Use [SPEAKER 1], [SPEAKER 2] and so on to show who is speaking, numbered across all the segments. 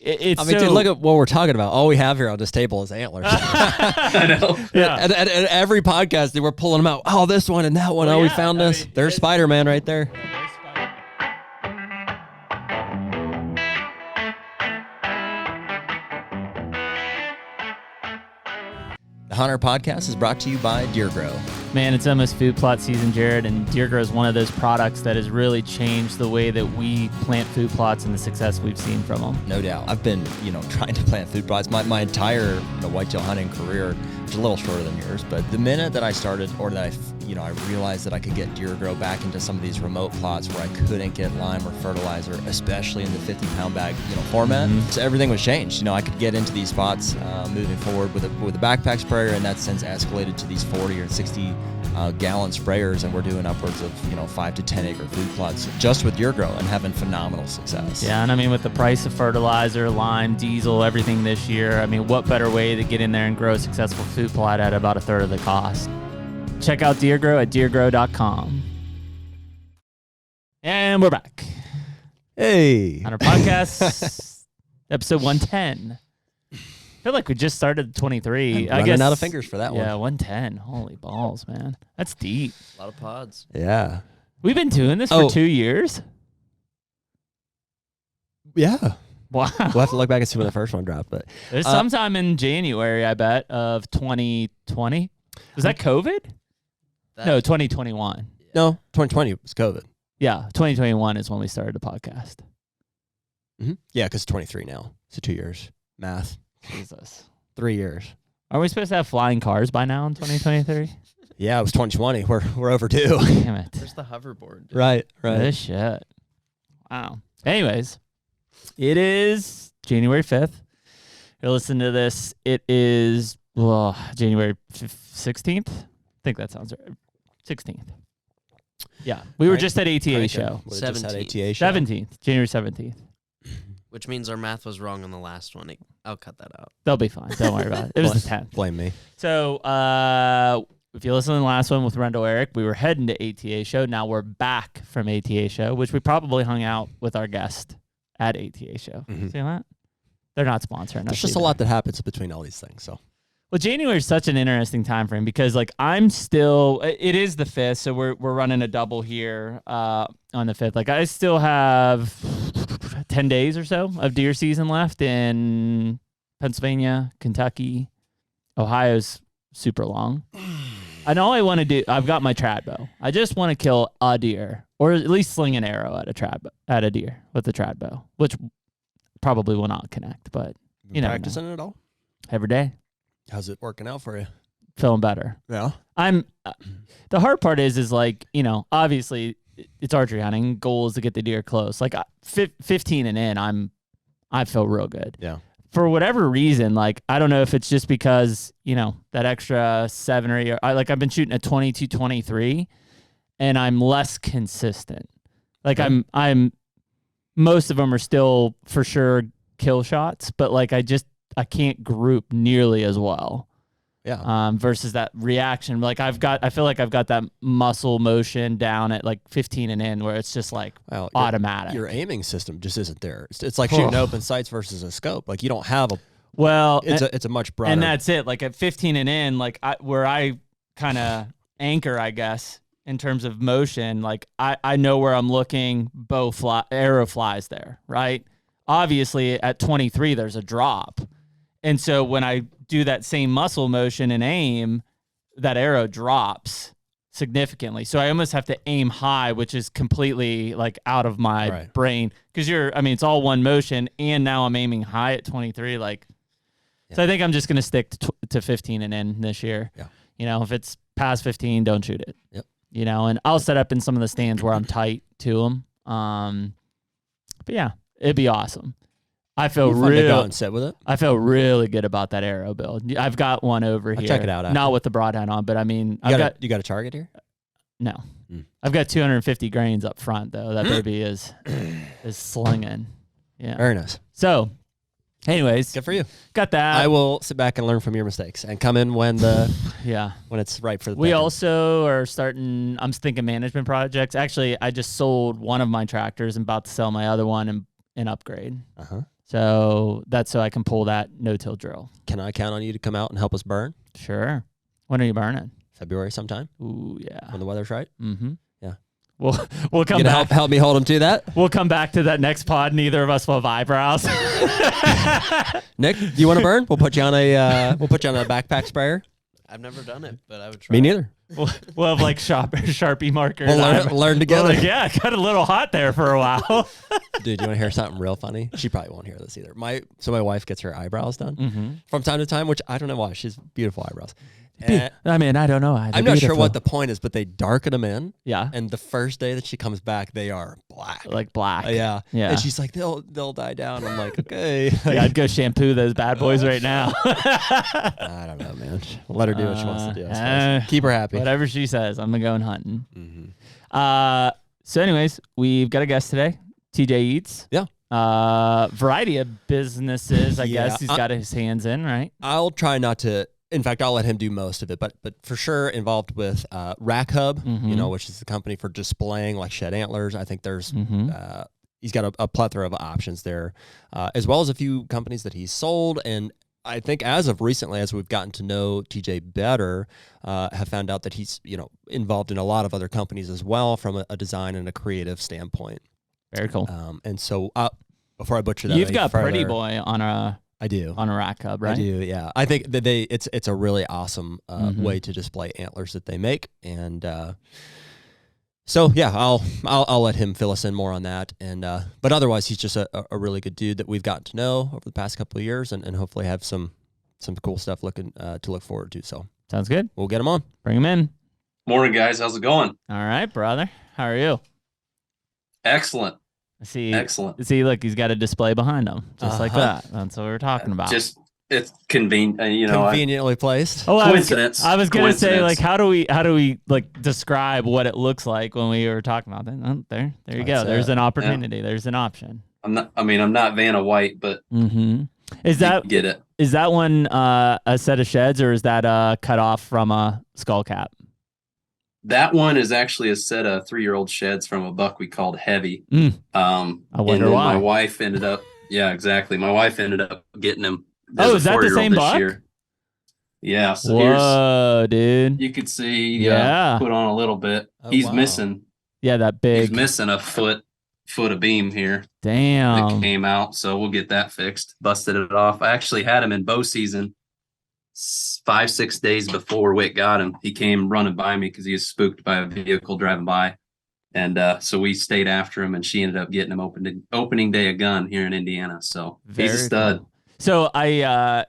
[SPEAKER 1] I mean, dude, look at what we're talking about. All we have here on this table is antlers.
[SPEAKER 2] I know.
[SPEAKER 1] Yeah. And every podcast, we're pulling them out. Oh, this one and that one. We found this. There's Spider-Man right there. The HUNTR Podcast is brought to you by Deer Grow.
[SPEAKER 3] Man, it's almost food plot season, Jared, and Deer Grow is one of those products that has really changed the way that we plant food plots and the success we've seen from them.
[SPEAKER 1] No doubt. I've been, trying to plant food plots my entire whitetail hunting career, which is a little shorter than yours. But the minute that I started, or that I realized that I could get Deer Grow back into some of these remote plots where I couldn't get lime or fertilizer, especially in the 50-pound bag, format. So everything was changed. I could get into these spots moving forward with a backpack sprayer, and that's since escalated to these 40 or 60 gallon sprayers, and we're doing upwards of 5 to 10 acre food plots just with Deer Grow and having phenomenal success.
[SPEAKER 3] Yeah, and I mean, with the price of fertilizer, lime, diesel, everything this year, I mean, what better way to get in there and grow a successful food plot at about a third of the cost? Check out Deer Grow at deergrow.com. And we're back.
[SPEAKER 1] Hey.
[SPEAKER 3] HUNTR Podcast, episode 110. I feel like we just started 23.
[SPEAKER 1] I'm running out of fingers for that one.
[SPEAKER 3] Yeah, 110. Holy balls, man. That's deep.
[SPEAKER 2] A lot of pods.
[SPEAKER 1] Yeah.
[SPEAKER 3] We've been doing this for 2 years?
[SPEAKER 1] Yeah.
[SPEAKER 3] Wow.
[SPEAKER 1] We'll have to look back and see when the first one dropped. But
[SPEAKER 3] there's sometime in January, I bet, of 2020. Was that COVID? No, 2021.
[SPEAKER 1] Yeah. No, 2020 was COVID.
[SPEAKER 3] Yeah, 2021 is when we started the podcast.
[SPEAKER 1] Mm-hmm. Yeah, because 23 now. So 2 years. Math.
[SPEAKER 3] Jesus.
[SPEAKER 1] 3 years.
[SPEAKER 3] Are we supposed to have flying cars by now in 2023?
[SPEAKER 1] Yeah, it was 2020. We're overdue.
[SPEAKER 3] Damn it.
[SPEAKER 2] Where's the hoverboard? Dude?
[SPEAKER 1] Right.
[SPEAKER 3] This shit. Wow. Anyways, it is January 5th. You're listening to this. It is January 16th. I think that sounds right. 16th. Yeah. We were just at ATA show. 17th. January 17th.
[SPEAKER 2] Which means our math was wrong on the last one. I'll cut that out.
[SPEAKER 3] They'll be fine. Don't worry about it. It was the 10th.
[SPEAKER 1] Blame me.
[SPEAKER 3] So if you listen to the last one with Rendell Eric, we were heading to ATA show. Now we're back from ATA show, which we probably hung out with our guest at ATA show.
[SPEAKER 1] Mm-hmm.
[SPEAKER 3] See that? They're not sponsoring us.
[SPEAKER 1] There's just a lot that happens between all these things. So.
[SPEAKER 3] Well, January is such an interesting time frame because, I'm still. It is the 5th, so we're running a double here on the 5th. I still have 10 days or so of deer season left in Pennsylvania, Kentucky, Ohio's super long. And all I want to do, I've got my trad bow. I just want to kill a deer, or at least sling an arrow at a deer with the trad bow, which probably will not connect. But
[SPEAKER 1] practicing it all
[SPEAKER 3] every day.
[SPEAKER 1] How's it working out for you?
[SPEAKER 3] Feeling better.
[SPEAKER 1] Yeah.
[SPEAKER 3] The hard part is obviously it's archery hunting. Goal is to get the deer close. 15 and in, I feel real good.
[SPEAKER 1] Yeah.
[SPEAKER 3] For whatever reason, I don't know if it's just because, that extra 7 or 8, I've been shooting a 22, 23 and I'm less consistent. I'm most of them are still for sure kill shots, but I can't group nearly as well.
[SPEAKER 1] Yeah.
[SPEAKER 3] Versus that reaction. I feel like I've got that muscle motion down at 15 and in where it's just automatic.
[SPEAKER 1] Your aiming system just isn't there. It's like shooting open sights versus a scope. You don't have a.
[SPEAKER 3] Well,
[SPEAKER 1] it's a much broader.
[SPEAKER 3] And that's it. At 15 and in, where I kind of anchor, I guess, in terms of motion, I know where I'm looking, arrow flies there, right? Obviously at 23, there's a drop. And so when I do that same muscle motion and aim, that arrow drops significantly. So I almost have to aim high, which is completely out of my brain. Because it's all one motion, and now I'm aiming high at 23. So I think I'm just going to stick to 15 and in this year.
[SPEAKER 1] Yeah.
[SPEAKER 3] If it's past 15, don't shoot it.
[SPEAKER 1] Yep.
[SPEAKER 3] And I'll set up in some of the stands where I'm tight to them. But yeah, it'd be awesome. I feel
[SPEAKER 1] sit with it.
[SPEAKER 3] I feel really good about that arrow build. I've got one over here.
[SPEAKER 1] Check it out.
[SPEAKER 3] Not with the broadhead on, but
[SPEAKER 1] you got a target here?
[SPEAKER 3] No. I've got 250 grains up front though. That baby is slinging. Yeah.
[SPEAKER 1] Very nice.
[SPEAKER 3] So, anyways,
[SPEAKER 1] good for you.
[SPEAKER 3] Got that.
[SPEAKER 1] I will sit back and learn from your mistakes and come in when when it's right for the.
[SPEAKER 3] We also are starting. I'm thinking management projects. Actually, I just sold one of my tractors and about to sell my other one and upgrade. So that's so I can pull that no-till drill.
[SPEAKER 4] Can I count on you to come out and help us burn?
[SPEAKER 3] Sure. When are you burning?
[SPEAKER 4] February sometime.
[SPEAKER 3] Ooh, yeah.
[SPEAKER 4] When the weather's right.
[SPEAKER 3] Mm-hmm.
[SPEAKER 4] Yeah.
[SPEAKER 3] We'll come
[SPEAKER 4] You
[SPEAKER 3] back.
[SPEAKER 4] help me hold him to that.
[SPEAKER 3] We'll come back to that next pod. Neither of us will have eyebrows.
[SPEAKER 4] Nick, do you want to burn? We'll put you on a backpack sprayer.
[SPEAKER 2] I've never done it, but I would try.
[SPEAKER 4] Me neither.
[SPEAKER 3] We'll have like Sharpie markers.
[SPEAKER 4] We'll learn together.
[SPEAKER 3] Like, yeah, it got a little hot there for a while.
[SPEAKER 4] Dude, you want to hear something real funny? She probably won't hear this either. My wife gets her eyebrows done from time to time, which I don't know why. She's beautiful eyebrows.
[SPEAKER 3] I mean, I don't know.
[SPEAKER 4] I'm not sure what the point is, but they darken them in.
[SPEAKER 3] Yeah.
[SPEAKER 4] And the first day that she comes back, they are black.
[SPEAKER 3] Like black.
[SPEAKER 4] Yeah.
[SPEAKER 3] Yeah.
[SPEAKER 4] And she's like, they'll die down. I'm like, okay.
[SPEAKER 3] Yeah, I'd go shampoo those bad boys right now.
[SPEAKER 4] I don't know, man. Let her do what she wants to do. I suppose. Keep her happy.
[SPEAKER 3] Whatever she says, I'm going hunting.
[SPEAKER 4] Mm-hmm.
[SPEAKER 3] So anyways, we've got a guest today, TJ Eads.
[SPEAKER 4] Yeah.
[SPEAKER 3] Variety of businesses, I
[SPEAKER 4] Yeah.
[SPEAKER 3] guess he's got his hands in, right?
[SPEAKER 4] I'll try not to. In fact, I'll let him do most of it, but for sure involved with Rack Hub, which is the company for displaying like shed antlers. I think there's he's got a plethora of options there, as well as a few companies that he's sold. And I think as of recently, as we've gotten to know TJ better, have found out that he's involved in a lot of other companies as well from a design and a creative standpoint.
[SPEAKER 3] Very cool.
[SPEAKER 4] And so before I butcher that,
[SPEAKER 3] You've
[SPEAKER 4] any
[SPEAKER 3] got
[SPEAKER 4] further,
[SPEAKER 3] Pretty Boy on a
[SPEAKER 4] I do.
[SPEAKER 3] On a Rack Hub, right?
[SPEAKER 4] I do, yeah. I think that it's a really awesome way to display antlers that they make, and so yeah, I'll let him fill us in more on that, and but otherwise he's just a really good dude that we've gotten to know over the past couple of years, and hopefully have some cool stuff to look forward to. So
[SPEAKER 3] sounds good.
[SPEAKER 4] We'll get him on.
[SPEAKER 3] Bring him in.
[SPEAKER 5] Morning, guys. How's it going?
[SPEAKER 3] All right, brother. How are you?
[SPEAKER 5] Excellent.
[SPEAKER 3] See,
[SPEAKER 5] Excellent.
[SPEAKER 3] See, look, he's got a display behind him, just like that. That's what we're talking about.
[SPEAKER 5] Just it's convenient,
[SPEAKER 4] conveniently placed.
[SPEAKER 3] Oh,
[SPEAKER 5] coincidence.
[SPEAKER 3] I was gonna say, like, how do we like describe what it looks like when we were talking about that? Oh, there you go. There's an opportunity. Yeah. There's an option.
[SPEAKER 5] I'm not Vanna White, but
[SPEAKER 3] is that
[SPEAKER 5] get it?
[SPEAKER 3] Is that one a set of sheds, or is that cut off from a skull cap?
[SPEAKER 5] That one is actually a set of 3-year-old sheds from a buck we called Heavy.
[SPEAKER 3] I wonder why.
[SPEAKER 5] My wife ended up, yeah, exactly. My wife ended up getting him.
[SPEAKER 3] Oh, is that the same buck?
[SPEAKER 5] Year. Yeah. So
[SPEAKER 3] whoa, dude.
[SPEAKER 5] You could see,
[SPEAKER 3] yeah,
[SPEAKER 5] put on a little bit. He's missing.
[SPEAKER 3] Yeah, that big.
[SPEAKER 5] He's missing a foot of beam here.
[SPEAKER 3] Damn.
[SPEAKER 5] That came out, so we'll get that fixed. Busted it off. I actually had him in bow season 5-6 days before Wick got him. He came running by me because he was spooked by a vehicle driving by, and so we stayed after him, and she ended up getting him opening day of gun here in Indiana. So he's a stud.
[SPEAKER 3] Cool. So I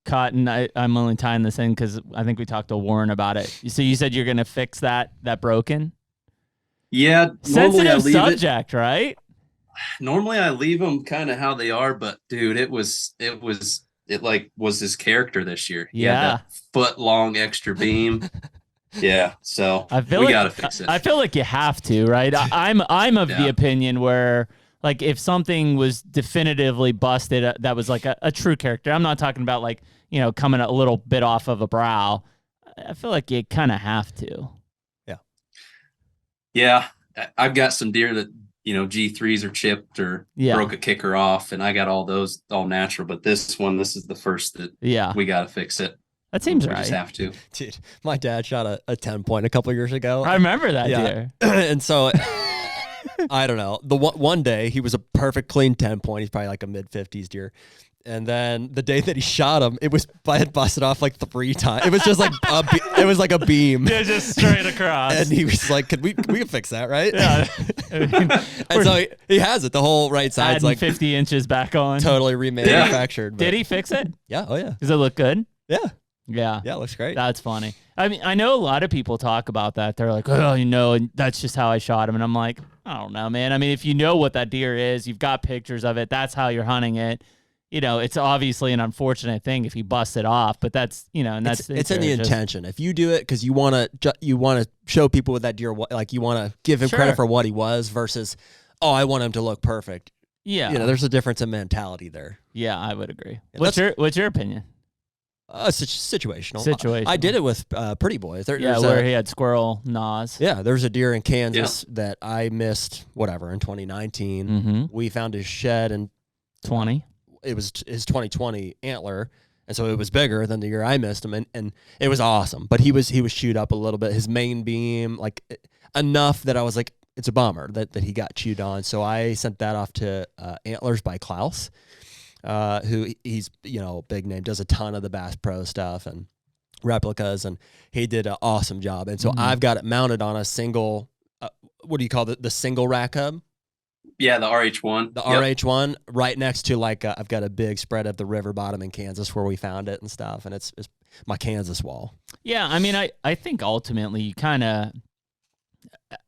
[SPEAKER 3] caught, and I'm only tying this in because I think we talked to Warren about it. So you said you're gonna fix that broken.
[SPEAKER 5] Yeah,
[SPEAKER 3] sensitive subject, right?
[SPEAKER 5] Normally I leave them kind of how they are, but dude, it was his character this year. He had that foot-long extra beam. Yeah, so we gotta fix it.
[SPEAKER 3] I feel like you have to, right? I'm of the opinion where, like, if something was definitively busted, that was like a true character. I'm not talking about like coming a little bit off of a brow. I feel like you kind of have to.
[SPEAKER 5] Yeah, I've got some deer that G3s are chipped or broke a kicker off, and I got all those all natural. But this is the first that we got to fix it.
[SPEAKER 3] That seems
[SPEAKER 5] we
[SPEAKER 3] right.
[SPEAKER 5] Just have to.
[SPEAKER 4] Dude, my dad shot a 10-point a couple years ago.
[SPEAKER 3] I remember that deer.
[SPEAKER 4] And so I don't know. The one day he was a perfect clean 10-point. He's probably like a mid-50s deer. And then the day that he shot him, it had busted off like 3 times. It was just like it was like a beam.
[SPEAKER 3] Yeah, just straight across.
[SPEAKER 4] And he was like, we can fix that, right?"
[SPEAKER 3] Yeah.
[SPEAKER 4] And so he has it. The whole right side's like
[SPEAKER 3] 50 inches back on.
[SPEAKER 4] Totally remanufactured.
[SPEAKER 3] Did he fix it?
[SPEAKER 4] Yeah. Oh yeah.
[SPEAKER 3] Does it look good?
[SPEAKER 4] Yeah.
[SPEAKER 3] Yeah.
[SPEAKER 4] Yeah, it looks great.
[SPEAKER 3] That's funny. I mean, I know a lot of people talk about that. They're like, oh, and that's just how I shot him. And I'm like, I don't know, man. I mean, if you know what that deer is, you've got pictures of it, that's how you're hunting it. It's obviously an unfortunate thing if you bust it off, but that's, and that's
[SPEAKER 4] it's in the intention. If you do it because you want to show people with that deer, like you want to give him credit for what he was versus, oh, I want him to look perfect.
[SPEAKER 3] Yeah.
[SPEAKER 4] There's a difference in mentality there.
[SPEAKER 3] Yeah, I would agree.
[SPEAKER 4] Yeah,
[SPEAKER 3] what's your opinion?
[SPEAKER 4] Situational. I did it with Pretty Boy.
[SPEAKER 3] Where he had squirrel gnaws.
[SPEAKER 4] Yeah, there's a deer in Kansas that I missed, in 2019.
[SPEAKER 3] Mm-hmm.
[SPEAKER 4] We found his shed and
[SPEAKER 3] 20.
[SPEAKER 4] It was his 2020 antler. And so it was bigger than the year I missed him, and it was awesome. But he was chewed up a little bit. His main beam, like enough that I was like, it's a bummer that he got chewed on. So I sent that off to Antlers by Klaus, who he's big name, does a ton of the Bass Pro stuff and replicas, and he did an awesome job. And so I've got it mounted on a single, what do you call the single rack hub?
[SPEAKER 5] Yeah, the RH1.
[SPEAKER 4] The RH1 right next to I've got a big spread at the river bottom in Kansas where we found it and stuff, and it's my Kansas wall.
[SPEAKER 3] Yeah, I mean, I think ultimately you kind of,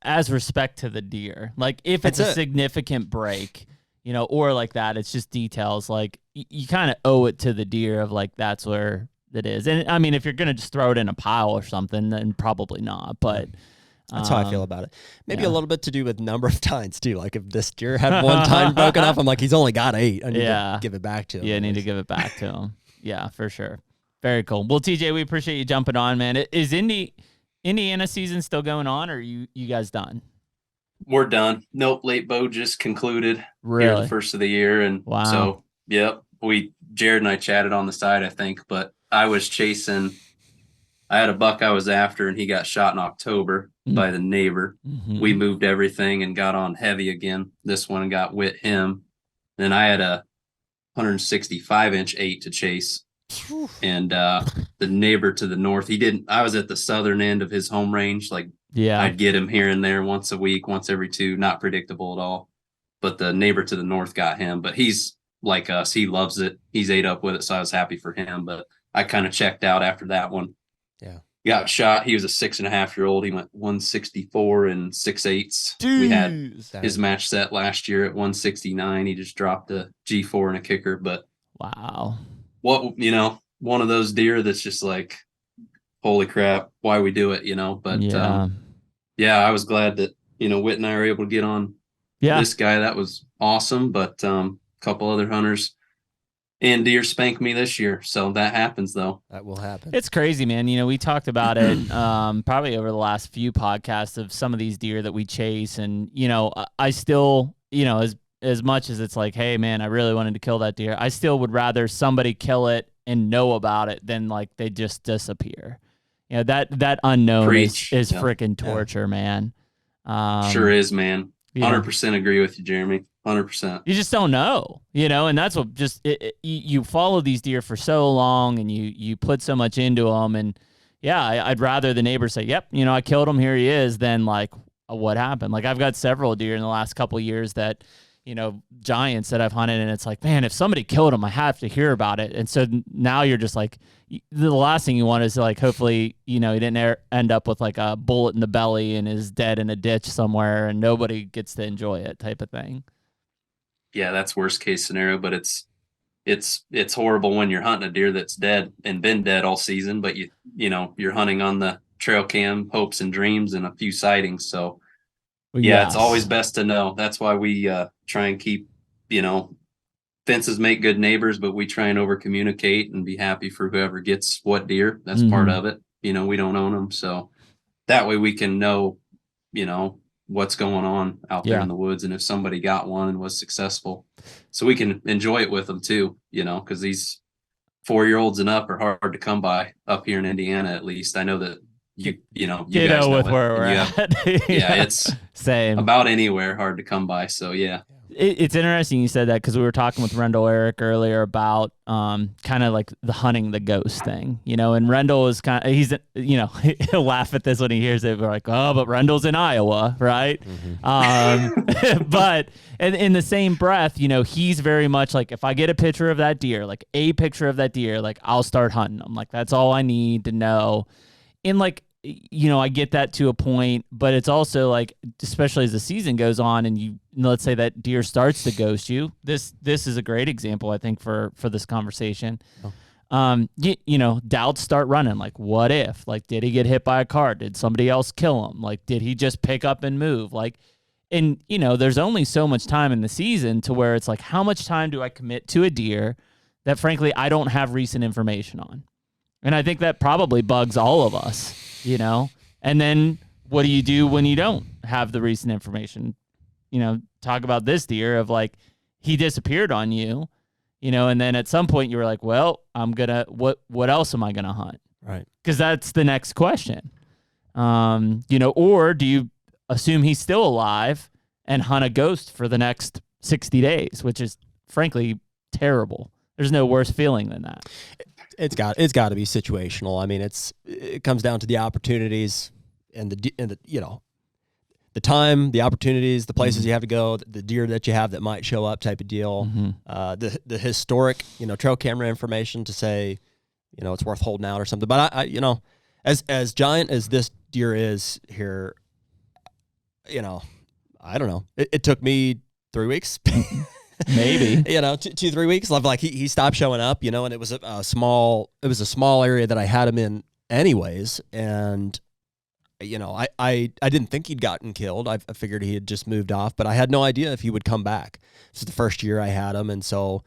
[SPEAKER 3] as respect to the deer, like if it's a significant break, or like that, it's just details. Like you kind of owe it to the deer of like that's where it is. And I mean, if you're gonna just throw it in a pile or something, then probably not. But
[SPEAKER 4] that's how I feel about it. Maybe a little bit to do with number of tines too. Like if this deer had one tine broken off, I'm like, he's only got 8. I need to give it back to him.
[SPEAKER 3] Yeah, I need to give it back to him. Yeah, for sure. Very cool. Well, TJ, we appreciate you jumping on, man. Is Indiana season still going on, or are you guys done?
[SPEAKER 5] We're done. Nope, late bow just concluded.
[SPEAKER 3] Really?
[SPEAKER 5] Here the first of the year, and so yep. Jared and I chatted on the side, I think, but I was chasing. I had a buck I was after, and he got shot in October by the neighbor. We moved everything and got on heavy again. This one got with him. Then I had a 165-inch 8 to chase. And the neighbor to the north, I was at the southern end of his home range. Like, I'd get him here and there once a week, once every 2, not predictable at all. But the neighbor to the north got him. But he's like us. He loves it. He's ate up with it. So I was happy for him. But I kind of checked out after that one. Yeah. Got shot. He was a 6.5-year-old. He went 164 and 6/8. We had his match set last year at 169. He just dropped a G4 and a kicker. But
[SPEAKER 3] wow.
[SPEAKER 5] One of those deer that's just like, holy crap, why we do it, But I was glad that, Whit and I were able to get on this guy. That was awesome. But a couple other hunters and deer spanked me this year. So that happens, though.
[SPEAKER 4] That will happen.
[SPEAKER 3] It's crazy, man. We talked about it probably over the last few podcasts of some of these deer that we chase. And, I still, as much as it's like, hey, man, I really wanted to kill that deer, I still would rather somebody kill it and know about it than like they just disappear. That unknown is freaking torture, man.
[SPEAKER 5] Sure is, man. 100% agree with you, Jeremy. 100%.
[SPEAKER 3] You just don't know, and that's what you follow these deer for so long and you put so much into them. And I'd rather the neighbor say, yep, I killed him, here he is, than like what happened. Like I've got several deer in the last couple of years that, giants that I've hunted, and it's like, man, if somebody killed him, I have to hear about it. And so now you're just like, the last thing you want is like, hopefully, he didn't end up with like a bullet in the belly and is dead in a ditch somewhere and nobody gets to enjoy it type of thing.
[SPEAKER 5] Yeah, that's worst case scenario, but it's horrible when you're hunting a deer that's dead and been dead all season, but you're hunting on the trail cam, hopes and dreams, and a few sightings. So it's always best to know. That's why we try and keep, fences make good neighbors, but we try and over communicate and be happy for whoever gets what deer. That's part of it. We don't own them. So that way we can know, what's going on out there in the woods. And if somebody got one and was successful, so we can enjoy it with them too, because these 4-year-olds and up are hard to come by up here in Indiana. At least I know that you guys know
[SPEAKER 3] with where we're at.
[SPEAKER 5] It's
[SPEAKER 3] same
[SPEAKER 5] about anywhere hard to come by. So
[SPEAKER 3] it's interesting you said that, because we were talking with Rendell Eric earlier about kind of like the hunting the ghost thing, and Rendell is he'll laugh at this when he hears it. We're like, oh, but Rendell's in Iowa, right? But in the same breath, he's very much like, if I get a picture of that deer, like I'll start hunting. I'm like, that's all I need to know. And like, I get that to a point, but it's also like, especially as the season goes on and let's say that deer starts to ghost you. This is a great example, I think, for this conversation. Doubts start running. Like, what if? Like, did he get hit by a car? Did somebody else kill him? Like, did he just pick up and move? Like, and there's only so much time in the season to where it's like, how much time do I commit to a deer that frankly I don't have recent information on? And I think that probably bugs all of us. And then what do you do when you don't have the recent information? Talk about this deer of like, he disappeared on you, and then at some point you were like, well, what else am I going to hunt?
[SPEAKER 4] Right.
[SPEAKER 3] Because that's the next question. Or do you assume he's still alive and hunt a ghost for the next 60 days, which is frankly terrible. There's no worse feeling than that.
[SPEAKER 4] It's got to be situational. I mean, it comes down to the opportunities and the time, the opportunities, the places you have to go, the deer that you have that might show up type of deal. The historic, trail camera information to say, it's worth holding out or something. But I as giant as this deer is here, I don't know. It took me 3 weeks.
[SPEAKER 3] Maybe
[SPEAKER 4] 2-3 weeks. Like he stopped showing up, and it was a small area that I had him in anyways. And, I didn't think he'd gotten killed. I figured he had just moved off, but I had no idea if he would come back. This is the first year I had him. And so,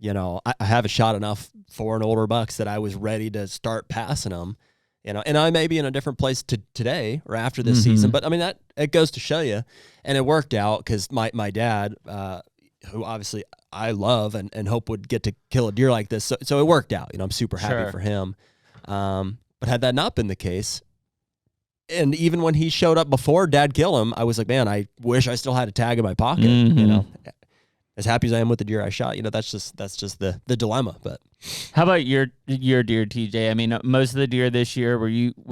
[SPEAKER 4] I haven't shot enough for an older bucks that I was ready to start passing them, and I may be in a different place today or after this season, but I mean, that it goes to show you. And it worked out because my dad, who obviously I love and hope would get to kill a deer like this. So it worked out, I'm super happy for him. But had that not been the case, and even when he showed up before Dad killed him, I was like, man, I wish I still had a tag in my pocket, as happy as I am with the deer I shot, that's just the dilemma. But
[SPEAKER 3] how about your deer, TJ? I mean, most of the deer this year, were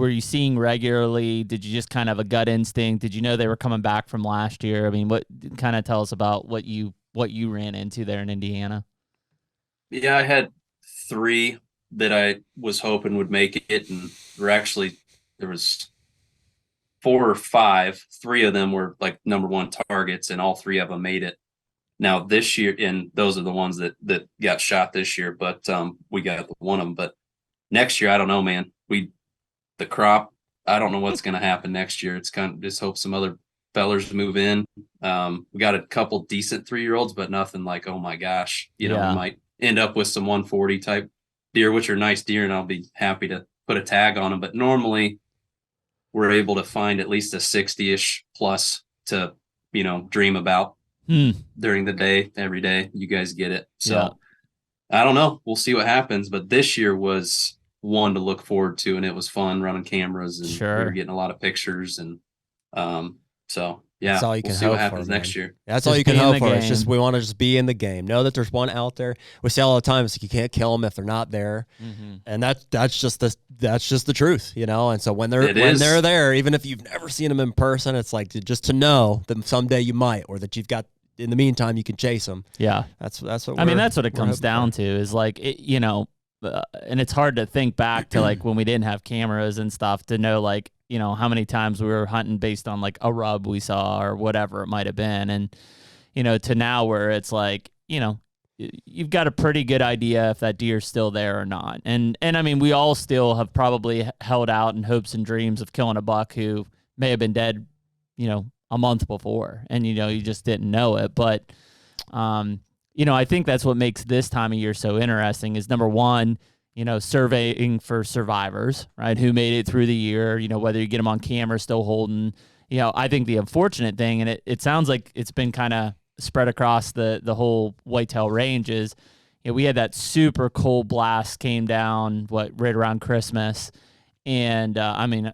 [SPEAKER 3] you seeing regularly? Did you just kind of have a gut instinct? Did you know they were coming back from last year? I mean, what kind of tell us about what you ran into there in Indiana?
[SPEAKER 5] Yeah, I had 3 that I was hoping would make it, and there was 4 or 5. 3 of them were like number 1 targets, and all 3 of them made it. Now this year, and those are the ones that got shot this year, but we got one of them. But next year, I don't know, man. The crop, I don't know what's going to happen next year. It's kind of just hope some other fellers move in. We got a couple decent 3-year-olds, but nothing like, oh my gosh, we might end up with some 140 type deer, which are nice deer, and I'll be happy to put a tag on them. But normally we're able to find at least a 60-ish plus to, dream about during the day, every day. You guys get it. So I don't know. We'll see what happens. But this year was one to look forward to, and it was fun running cameras, and we were getting a lot of pictures. And so yeah,
[SPEAKER 4] that's all you can
[SPEAKER 5] we'll see
[SPEAKER 4] hope
[SPEAKER 5] what happens
[SPEAKER 4] for,
[SPEAKER 5] next year.
[SPEAKER 4] That's all you can hope for. It's just we want to just be in the game. Know that there's one out there. We say all the time, it's like you can't kill them if they're not there, and that's just the truth, And so when they're there, even if you've never seen them in person, it's like just to know that someday you might, or that you've got. In the meantime, you can chase them.
[SPEAKER 3] Yeah,
[SPEAKER 4] that's what.
[SPEAKER 3] I mean, that's what it comes down to. Is like and it's hard to think back to like when we didn't have cameras and stuff to know like how many times we were hunting based on like a rub we saw or whatever it might have been, and to now where it's like you've got a pretty good idea if that deer's still there or not, and I mean we all still have probably held out in hopes and dreams of killing a buck who may have been dead, a month before, and you just didn't know it. But I think that's what makes this time of year so interesting is number one, surveying for survivors, right? Who made it through the year, whether you get them on camera still holding, I think the unfortunate thing, and it sounds like it's been kind of spread across the whole whitetail range is, we had that super cold blast came down, right around Christmas. And I mean,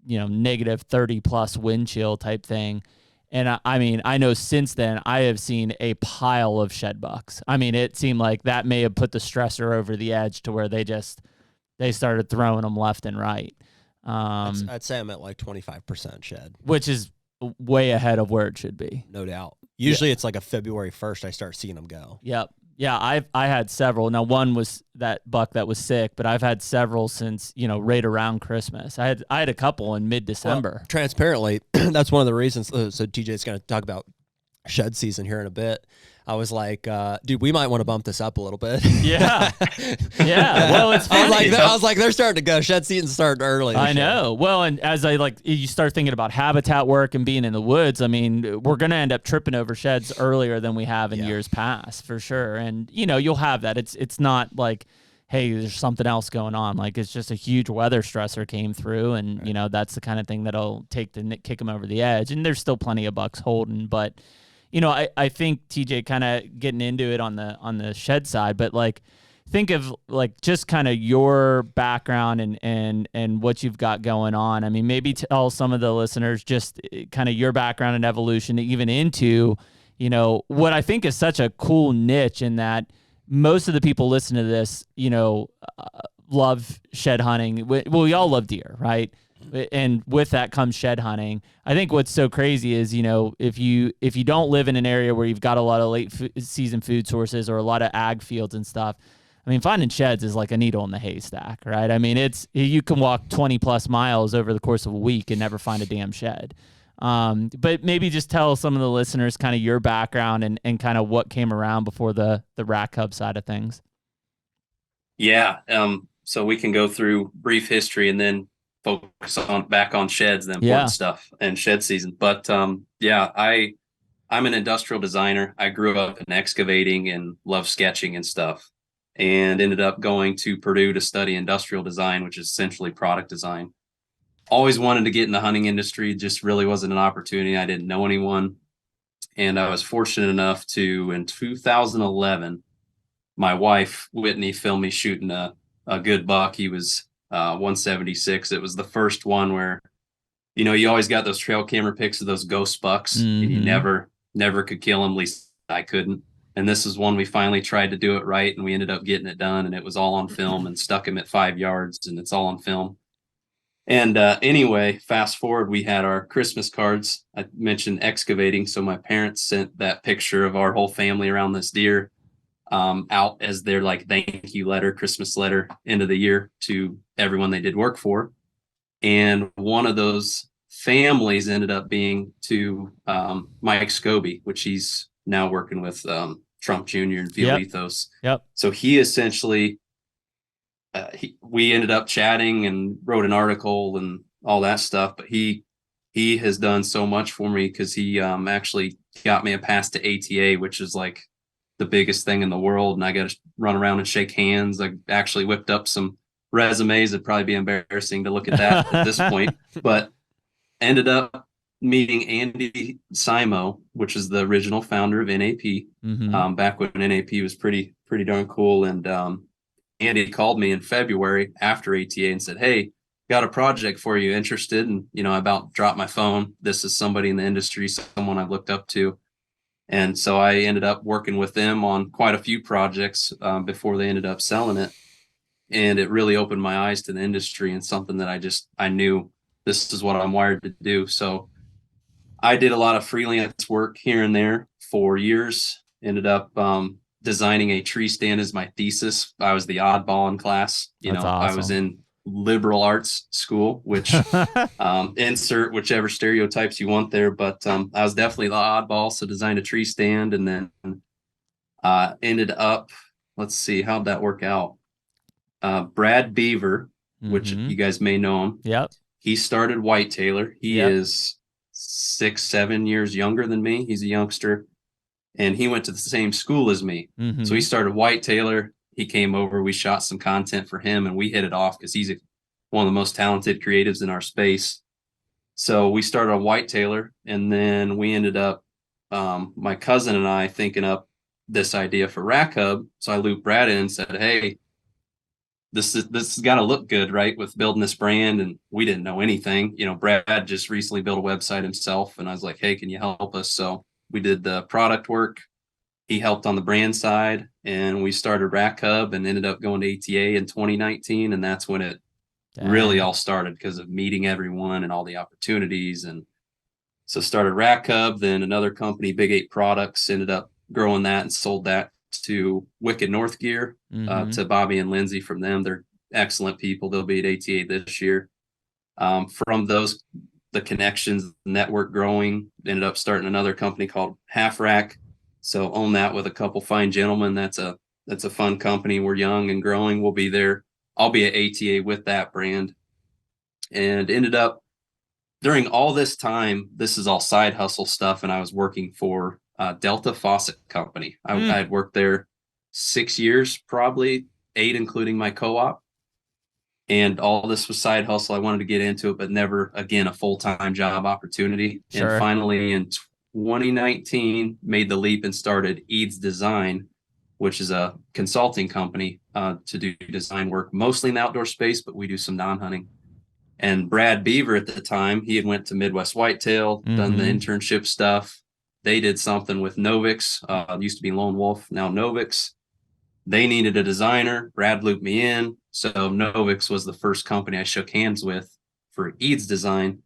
[SPEAKER 3] negative 30 plus wind chill type thing. And I mean, I know since then I have seen a pile of shed bucks. I mean, it seemed like that may have put the stressor over the edge to where they started throwing them left and right.
[SPEAKER 4] I'd say I'm at like 25% shed,
[SPEAKER 3] which is way ahead of where it should be.
[SPEAKER 4] No doubt. Usually it's like a February 1st I start seeing them go.
[SPEAKER 3] Yep. Yeah, I had several. Now one was that buck that was sick, but I've had several since, right around Christmas. I had a couple in mid-December.
[SPEAKER 4] Well, transparently, that's one of the reasons. So TJ's going to talk about shed season here in a bit. I was like, dude, we might want to bump this up a little bit.
[SPEAKER 3] Yeah. Yeah. Well, it's funny.
[SPEAKER 4] I was like, they're starting to go. Shed season's starting early.
[SPEAKER 3] I know. Well, and as you start thinking about habitat work and being in the woods, I mean, we're going to end up tripping over sheds earlier than we have in years past, for sure. And, you'll have that. It's not like, hey, there's something else going on. Like, it's just a huge weather stressor came through, and, that's the kind of thing that'll take to kick them over the edge. And there's still plenty of bucks holding, but I think TJ kind of getting into it on the shed side, but like, think of like just kind of your background and what you've got going on. I mean, maybe tell some of the listeners just kind of your background and evolution even into, what I think is such a cool niche in that most of the people listening to this, love shed hunting. We all love deer, right? And with that comes shed hunting. I think what's so crazy is, if you don't live in an area where you've got a lot of late season food sources or a lot of ag fields and stuff, I mean, finding sheds is like a needle in the haystack, right? I mean, you can walk 20 plus miles over the course of a week and never find a damn shed. But maybe just tell some of the listeners kind of your background and kind of what came around before the rack hub side of things.
[SPEAKER 5] Yeah. So we can go through brief history and then focus back on sheds, the important stuff and shed season. But I'm an industrial designer. I grew up in excavating and love sketching and stuff, and ended up going to Purdue to study industrial design, which is essentially product design. Always wanted to get in the hunting industry, just really wasn't an opportunity. I didn't know anyone. And I was fortunate enough to, in 2011, my wife, Whitney, filmed me shooting a good buck. He was 176. It was the first one where, you always got those trail camera pics of those ghost bucks, and you never could kill them. At least I couldn't. And this is one we finally tried to do it right, and we ended up getting it done, and it was all on film, and stuck him at 5 yards, and it's all on film. And anyway, fast forward, we had our Christmas cards. I mentioned excavating, so my parents sent that picture of our whole family around this deer out as their like thank you letter, Christmas letter, end of the year to everyone they did work for. And one of those families ended up being to Mike Scobie, which he's now working with Trump Jr. and Field Ethos.
[SPEAKER 3] Yep.
[SPEAKER 5] So he essentially, we ended up chatting and wrote an article and all that stuff. But he has done so much for me because he actually got me a pass to ATA, which is like the biggest thing in the world. And I got to run around and shake hands. I actually whipped up some resumes. It'd probably be embarrassing to look at that at this point, but ended up meeting Andy Simo, which is the original founder of NAP, back when NAP was pretty darn cool. And Andy called me in February after ATA and said, "Hey, got a project for you. Interested?" And, I about dropped my phone. This is somebody in the industry, someone I've looked up to. And so I ended up working with them on quite a few projects before they ended up selling it. And it really opened my eyes to the industry and something that I knew this is what I'm wired to do. So I did a lot of freelance work here and there for years, ended up designing a tree stand as my thesis. I was the oddball in class.
[SPEAKER 3] That's awesome.
[SPEAKER 5] I was in liberal arts school, which insert whichever stereotypes you want there. But I was definitely the oddball. So designed a tree stand and then ended up, let's see, how'd that work out? Brad Beaver, which you guys may know him.
[SPEAKER 3] Yep.
[SPEAKER 5] He started Whitetail. He is 6-7 years younger than me. He's a youngster, and he went to the same school as me. So he started Whitetail. He came over. We shot some content for him, and we hit it off because he's one of the most talented creatives in our space. So we started on Whitetail, and then we ended up, my cousin and I, thinking up this idea for Rack Hub. So I looped Brad in and said, "Hey, this has got to look good, right? With building this brand." And we didn't know anything. Brad just recently built a website himself, and I was like, "Hey, can you help us?" So we did the product work. He helped on the brand side, and we started Rack Hub and ended up going to ATA in 2019. And that's when it really all started, because of meeting everyone and all the opportunities. And so started Rack Hub, then another company, Big 8 Products, ended up growing that and sold that to Wicked North Gear, to Bobby and Lindsay from them. They're excellent people. They'll be at ATA this year. From those, the connections, network growing, ended up starting another company called Half Rack. So own that with a couple fine gentlemen. That's a fun company. We're young and growing. We'll be there. I'll be at ATA with that brand. And ended up, during all this time, this is all side hustle stuff, and I was working for Delta Faucet Company. I had worked there 6 years, probably 8, including my co-op. And all this was side hustle. I wanted to get into it, but never, again, a full-time job opportunity.
[SPEAKER 3] Sure.
[SPEAKER 5] And finally in 2019 made the leap and started Eads Design, which is a consulting company to do design work, mostly in the outdoor space, but we do some non-hunting. And Brad Beaver at the time, he had went to Midwest Whitetail, done the internship stuff. They did something with Novix, used to be Lone Wolf, now Novix. They needed a designer. Brad looped me in. So Novix was the first company I shook hands with for Eads Design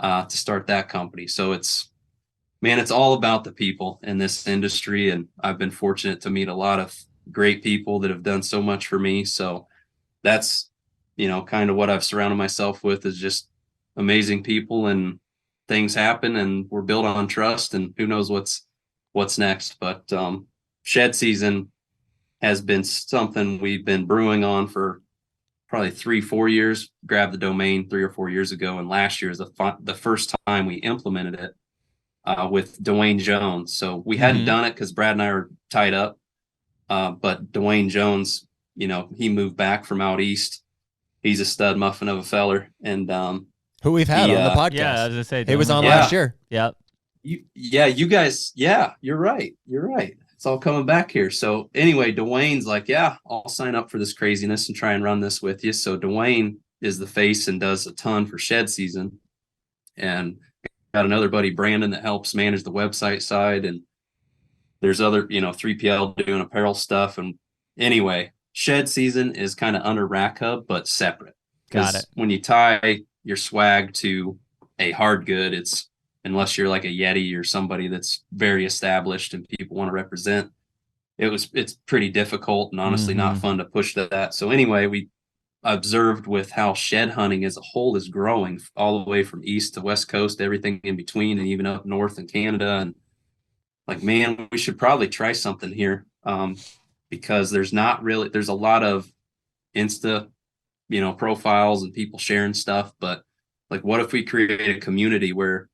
[SPEAKER 5] to start that company. So it's all about the people in this industry. And I've been fortunate to meet a lot of great people that have done so much for me. So that's, kind of what I've surrounded myself with, is just amazing people, and things happen and we're built on trust, and who knows what's next. But shed season has been something we've been brewing on for probably 3-4 years. Grabbed the domain 3 or 4 years ago, and last year is the first time we implemented it with Dwayne Jones. So we hadn't done it because Brad and I are tied up, but Dwayne Jones, he moved back from out east. He's a stud muffin of a feller, and
[SPEAKER 4] who we've had on the podcast.
[SPEAKER 3] Yeah, I was gonna say
[SPEAKER 4] he was on last year.
[SPEAKER 3] Yep.
[SPEAKER 5] You guys. Yeah, you're right. It's all coming back here. So anyway, Dwayne's like, yeah, I'll sign up for this craziness and try and run this with you. So Dwayne is the face and does a ton for shed season, and got another buddy, Brandon, that helps manage the website side, and there's other 3PL doing apparel stuff. And anyway, shed season is kind of under Rack Hub, but separate.
[SPEAKER 3] Got it.
[SPEAKER 5] When you tie your swag to a hard good, it's, unless you're like a Yeti or somebody that's very established and people want to represent, it's pretty difficult and honestly not fun to push that. So anyway, we observed with how shed hunting as a whole is growing all the way from east to west coast, everything in between, and even up north in Canada. And like, man, we should probably try something here. Because there's a lot of Insta, profiles and people sharing stuff. But like, what if we create a community where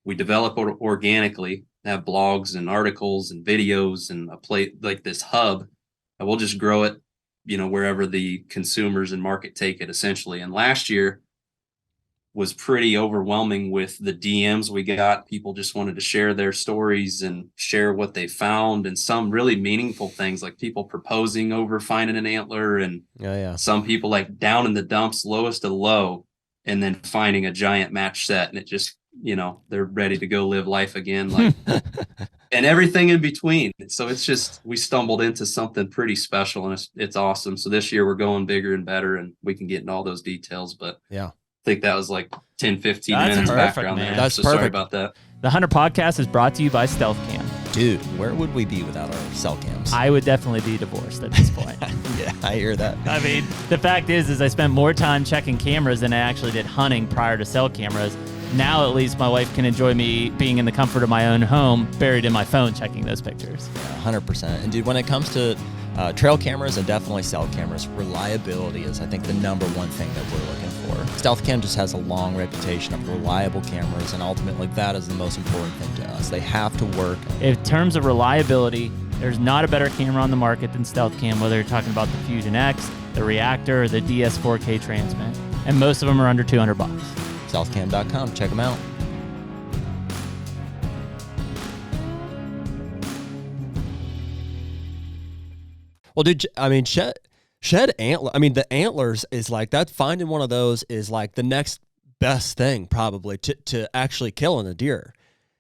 [SPEAKER 5] we develop organically, have blogs and articles and videos and like this hub, and we'll just grow it, wherever the consumers and market take it, essentially. And last year was pretty overwhelming with the DMs we got. People just wanted to share their stories and share what they found, and some really meaningful things, like people proposing over finding an antler, and some people like down in the dumps, lowest of low, and then finding a giant match set, and it just, they're ready to go live life again, like and everything in between. So it's just, we stumbled into something pretty special, and it's awesome. So this year we're going bigger and better, and we can get into all those details. But
[SPEAKER 4] yeah,
[SPEAKER 5] I think that was like 10, 15
[SPEAKER 3] That's
[SPEAKER 5] minutes
[SPEAKER 3] perfect,
[SPEAKER 5] background
[SPEAKER 3] man.
[SPEAKER 5] there.
[SPEAKER 4] That's
[SPEAKER 5] so
[SPEAKER 4] perfect.
[SPEAKER 5] Sorry about that.
[SPEAKER 3] The HUNTR Podcast is brought to you by Stealth Cam.
[SPEAKER 1] Dude, where would we be without our cell cams?
[SPEAKER 3] I would definitely be divorced at this point.
[SPEAKER 1] Yeah, I hear that.
[SPEAKER 3] I mean, the fact is I spent more time checking cameras than I actually did hunting prior to cell cameras. Now at least my wife can enjoy me being in the comfort of my own home, buried in my phone, checking those pictures.
[SPEAKER 1] Yeah, 100%. And dude, when it comes to trail cameras and definitely cell cameras, reliability is, I think, the number one thing that we're looking for. Stealth Cam just has a long reputation of reliable cameras, and ultimately that is the most important thing to us. They have to work.
[SPEAKER 3] In terms of reliability, there's not a better camera on the market than Stealth Cam, whether you're talking about the Fusion X, the Reactor, or the DS4K Transmit. And most of them are under $200.
[SPEAKER 1] Stealthcam.com, check them out.
[SPEAKER 4] Well, dude, I mean, shed antler. I mean, the antlers is like that. Finding one of those is like the next best thing, probably, to actually killing a deer.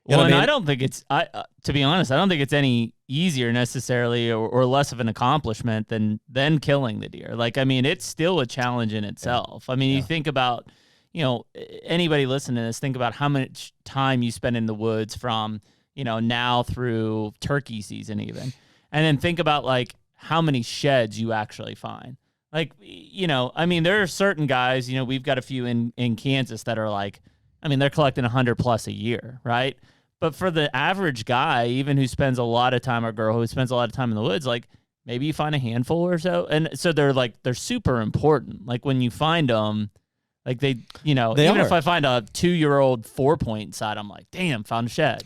[SPEAKER 3] Well, and I don't think it's, to be honest, I don't think it's any easier necessarily or less of an accomplishment than killing the deer. Like, I mean, it's still a challenge in itself. I mean, you think about, anybody listening to this, think about how much time you spend in the woods from, now through turkey season even. And then think about like how many sheds you actually find. Like, I mean, there are certain guys, we've got a few in Kansas that are like, I mean, they're collecting 100 plus a year, right? But for the average guy, even who spends a lot of time, or girl who spends a lot of time in the woods, like maybe you find a handful or so. And so they're super important. Like when you find them, like they if I find a 2-year-old 4-point side, I'm like, damn, found a shed,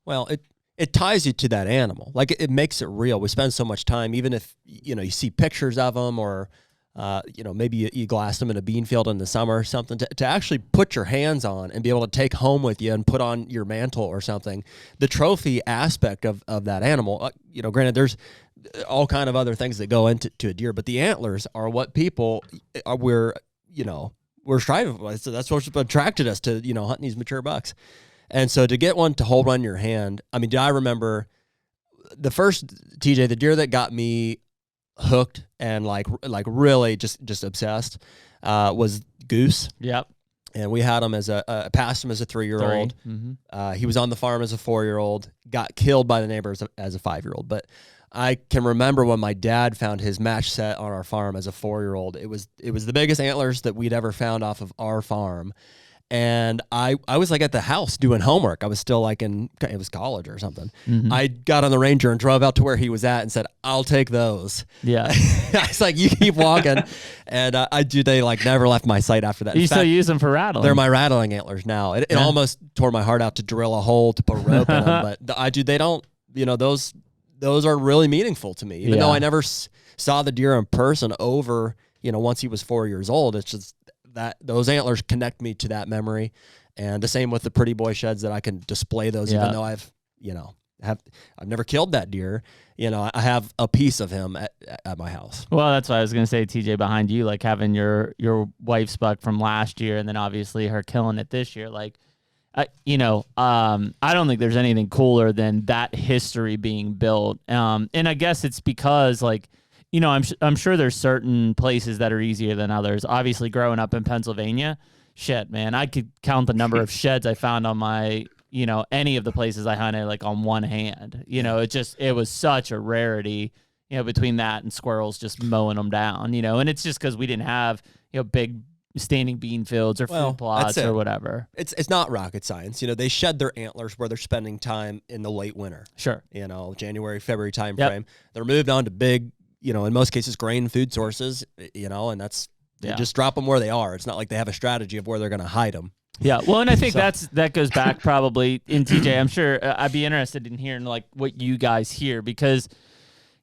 [SPEAKER 4] Well, it ties you to that animal. Like it makes it real. We spend so much time, even if, you see pictures of them or maybe you glassed them in a bean field in the summer or something, to actually put your hands on and be able to take home with you and put on your mantle or something. The trophy aspect of that animal, granted, there's all kind of other things that go into a deer, but the antlers are what people we're striving for. So that's what's attracted us to, hunting these mature bucks. And so to get one to hold on your hand, I mean, I remember the first TJ, the deer that got me hooked and like really just obsessed, was Goose.
[SPEAKER 3] Yep.
[SPEAKER 4] And we had him passed him as a 3-year-old.
[SPEAKER 3] Mm-hmm.
[SPEAKER 4] He was on the farm as a 4-year-old, got killed by the neighbors as a 5-year-old. But I can remember when my dad found his match set on our farm as a 4-year-old. It was the biggest antlers that we'd ever found off of our farm. And I was like at the house doing homework. I was still like it was college or something.
[SPEAKER 3] Mm-hmm.
[SPEAKER 4] I got on the Ranger and drove out to where he was at and said, "I'll take those."
[SPEAKER 3] Yeah.
[SPEAKER 4] I was like, "You keep walking." And they like never left my sight after that.
[SPEAKER 3] You still use them for rattling?
[SPEAKER 4] They're my rattling antlers now. It almost tore my heart out to drill a hole to put a rope in them. But they don't, those are really meaningful to me. Even though I never saw the deer in person over, once he was 4 years old, it's just that those antlers connect me to that memory. And the same with the pretty boy sheds, that I can display those, even though I've never killed that deer. I have a piece of him at my house.
[SPEAKER 3] Well, that's what I was going to say, TJ, behind you, like having your wife's buck from last year and then obviously her killing it this year. Like, I don't think there's anything cooler than that history being built. And I guess it's because, like, I'm sure there's certain places that are easier than others. Obviously, growing up in Pennsylvania, shit, man, I could count the number of sheds I found on my, any of the places I hunted, like on one hand. It was such a rarity, between that and squirrels just mowing them down, and it's just because we didn't have, big standing bean fields or food plots or whatever.
[SPEAKER 4] It's not rocket science. They shed their antlers where they're spending time in the late winter.
[SPEAKER 3] Sure.
[SPEAKER 4] January, February time frame. They're moved on to big, in most cases, grain food sources, and that's, they just drop them where they are. It's not like they have a strategy of where they're going to hide them.
[SPEAKER 3] Yeah. Well, and I think that goes back probably in TJ. I'm sure I'd be interested in hearing like what you guys hear, because,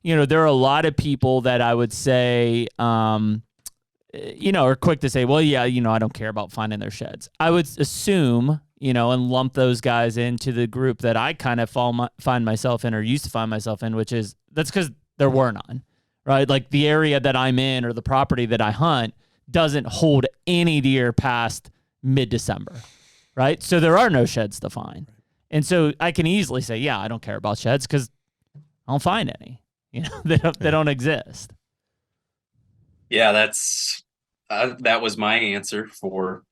[SPEAKER 3] there are a lot of people that I would say, are quick to say, well, yeah, I don't care about finding their sheds. I would assume, and lump those guys into the group that I kind of find myself in, or used to find myself in, which is, that's because there were none, right? Like the area that I'm in or the property that I hunt doesn't hold any deer past mid-December, right? So there are no sheds to find. And so I can easily say, yeah, I don't care about sheds because I don't find any, they don't exist.
[SPEAKER 5] Yeah, that was my answer for,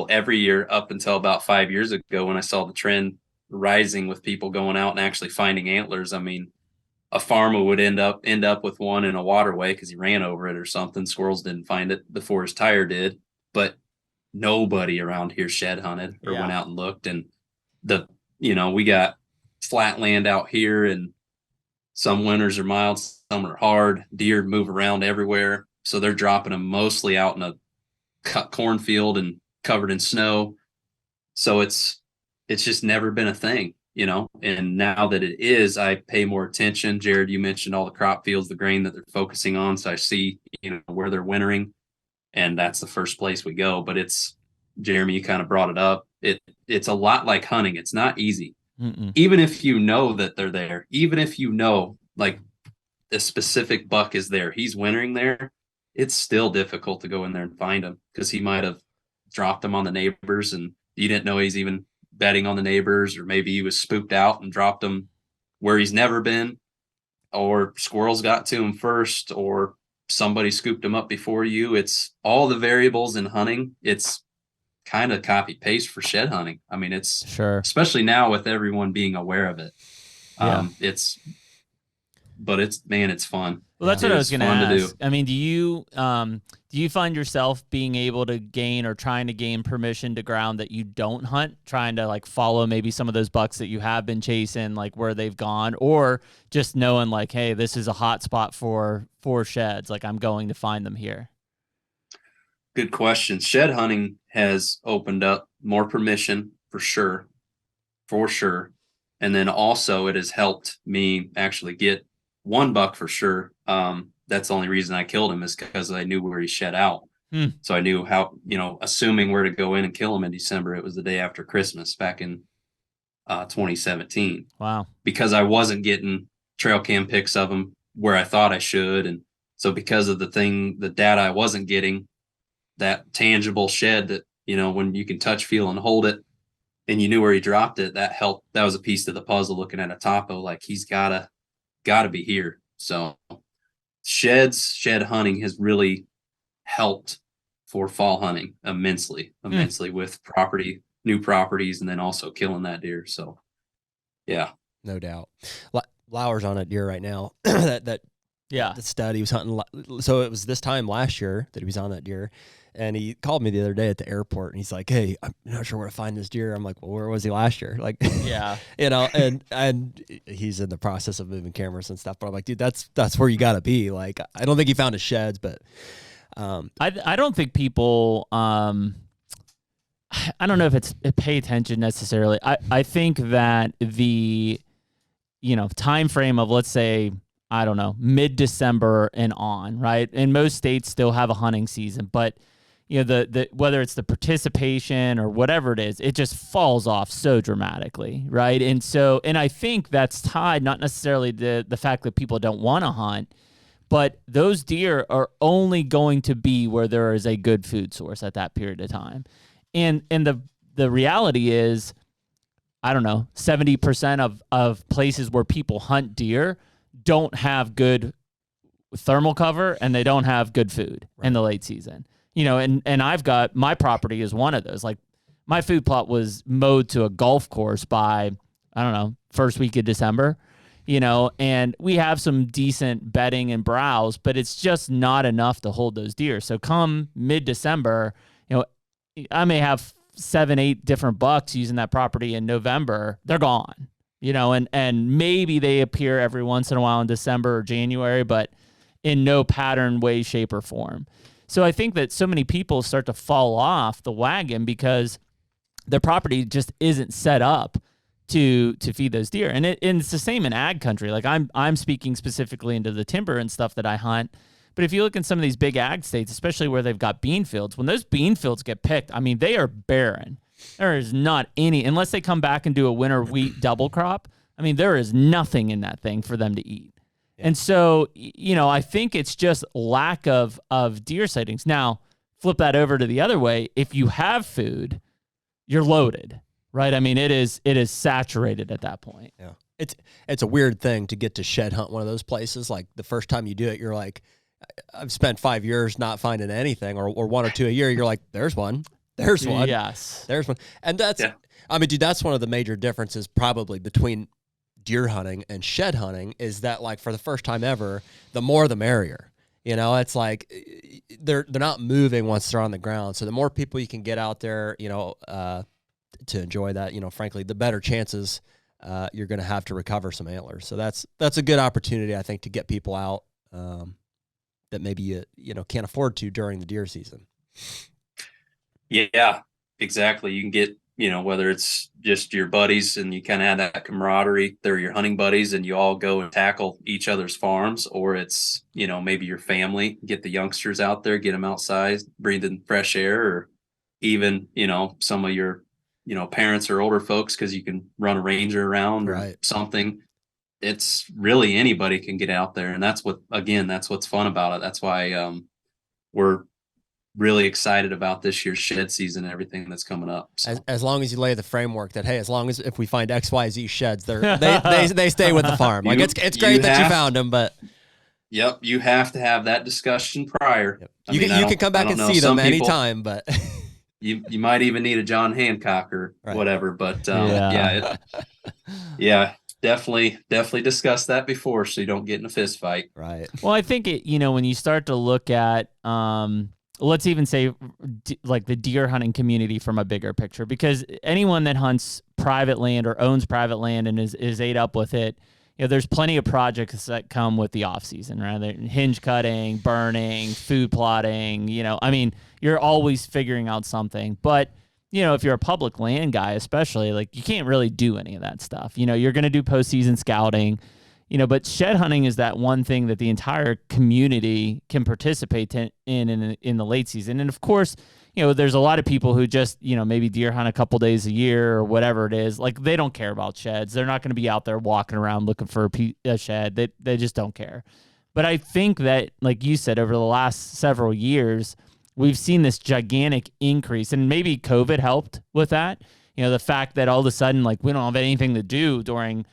[SPEAKER 5] every year up until about 5 years ago, when I saw the trend rising with people going out and actually finding antlers. I mean, a farmer would end up with one in a waterway because he ran over it or something. Squirrels didn't find it before his tire did, but nobody around here shed hunted or went out and looked. And we got flat land out here, and some winters are mild, some are hard. Deer move around everywhere, so they're dropping them mostly out in a cut cornfield and covered in snow. So it's just never been a thing, and now that it is, I pay more attention. Jared, you mentioned all the crop fields, the grain that they're focusing on. So I see, where they're wintering, and that's the first place we go. But it's, Jeremy, you kind of brought it up. It's a lot like hunting. It's not easy.
[SPEAKER 3] Mm-mm.
[SPEAKER 5] Even if you know that they're there, even if like a specific buck is there, he's wintering there, it's still difficult to go in there and find him, because he might have dropped them on the neighbors and you didn't know he's even betting on the neighbors, or maybe he was spooked out and dropped them where he's never been, or squirrels got to him first, or somebody scooped him up before you. It's all the variables in hunting. It's kind of copy paste for shed hunting. I mean, it's
[SPEAKER 3] sure,
[SPEAKER 5] especially now with everyone being aware of it. It's fun.
[SPEAKER 3] Well, that's what I was going to ask. I mean, do you find yourself being able to gain or trying to gain permission to ground that you don't hunt, trying to like follow maybe some of those bucks that you have been chasing, like where they've gone, or just knowing like, hey, this is a hot spot for sheds, like I'm going to find them here?
[SPEAKER 5] Good question. Shed hunting has opened up more permission for sure. And then also it has helped me actually get one buck for sure. that's the only reason I killed him is because I knew where he shed out. So I knew how, assuming where to go in and kill him in December. It was the day after Christmas back in 2017.
[SPEAKER 3] Wow.
[SPEAKER 5] Because I wasn't getting trail cam pics of him where I thought I should. And so because of the data I wasn't getting, that tangible shed that, when you can touch, feel, and hold it, and you knew where he dropped it, that helped. That was a piece of the puzzle, looking at a topo, like he's gotta be here. So shed hunting has really helped for fall hunting immensely with new properties, and then also killing that deer. So yeah,
[SPEAKER 4] no doubt. Lauer's on a deer right now. that stud he was hunting. So it was this time last year that he was on that deer, and he called me the other day at the airport, and he's like, "Hey, I'm not sure where to find this deer." I'm like, "Well, where was he last year?" Like,
[SPEAKER 3] yeah,
[SPEAKER 4] and he's in the process of moving cameras and stuff. But I'm like, dude, that's where you got to be. Like, I don't think he found his sheds, but
[SPEAKER 3] I don't think people. I don't know if it's pay attention necessarily. I think that the time frame of, let's say, I don't know, mid-December and on, right? And most states still have a hunting season, but the whether it's the participation or whatever it is, it just falls off so dramatically, right? And I think that's tied not necessarily to the fact that people don't want to hunt, but those deer are only going to be where there is a good food source at that period of time. And the reality is, I don't know, 70% of places where people hunt deer don't have good thermal cover, and they don't have good food in the late season. And I've got, my property is one of those. Like, my food plot was mowed to a golf course by, I don't know, first week of December, and we have some decent bedding and browse, but it's just not enough to hold those deer. So come mid-December, I may have 7-8 different bucks using that property in November. They're gone, and maybe they appear every once in a while in December or January, but in no pattern, way, shape, or form. So I think that so many people start to fall off the wagon because their property just isn't set up to feed those deer. And it's the same in ag country. Like, I'm speaking specifically into the timber and stuff that I hunt. But if you look in some of these big ag states, especially where they've got bean fields, when those bean fields get picked, I mean, they are barren. There is not any, unless they come back and do a winter wheat double crop. I mean, there is nothing in that thing for them to eat. Yeah. And so, I think it's just lack of deer sightings. Now, flip that over to the other way. If you have food, you're loaded, right? I mean, it is saturated at that point.
[SPEAKER 4] Yeah. It's a weird thing to get to shed hunt one of those places. Like, the first time you do it, you're like, I've spent 5 years not finding anything, or 1 or 2 a year. You're like, there's one. There's one.
[SPEAKER 3] Yes.
[SPEAKER 4] There's one. And I mean, dude, that's one of the major differences probably between deer hunting and shed hunting, is that, like, for the first time ever, the more the merrier. It's like they're not moving once they're on the ground. So the more people you can get out there, to enjoy that, frankly, the better chances you're going to have to recover some antlers. So that's a good opportunity, I think, to get people out that maybe you can't afford to during the deer season.
[SPEAKER 5] Yeah, exactly. You can get, whether it's just your buddies and you kind of have that camaraderie, they're your hunting buddies and you all go and tackle each other's farms, or it's, maybe your family, get the youngsters out there, get them outside, breathing fresh air, or even, some of your, parents or older folks, because you can run a ranger around or something. It's really anybody can get out there. And that's what's fun about it. That's why we're really excited about this year's shed season and everything that's coming up. So.
[SPEAKER 4] As long as you lay the framework that, hey, as long as if we find XYZ sheds, they stay with the farm. Like, it's great that you found them, but
[SPEAKER 5] yep, you have to have that discussion prior.
[SPEAKER 4] Yep. You can come back and see them anytime, but
[SPEAKER 5] you might even need a John Hancock or whatever. But definitely discuss that before, so you don't get in a fist fight.
[SPEAKER 4] Right.
[SPEAKER 3] Well, I think when you start to look at let's even say like the deer hunting community from a bigger picture, because anyone that hunts private land or owns private land and is ate up with it, there's plenty of projects that come with the off season, right? Hinge cutting, burning, food plotting, I mean, you're always figuring out something. But, if you're a public land guy, especially, like, you can't really do any of that stuff. You're going to do postseason scouting. but shed hunting is that one thing that the entire community can participate in the late season. And of course, there's a lot of people who just, maybe deer hunt a couple days a year or whatever it is. Like, they don't care about sheds. They're not going to be out there walking around looking for a shed. They just don't care. But I think that, like you said, over the last several years, we've seen this gigantic increase, and maybe COVID helped with that. The fact that all of a sudden, like, we don't have anything to do during,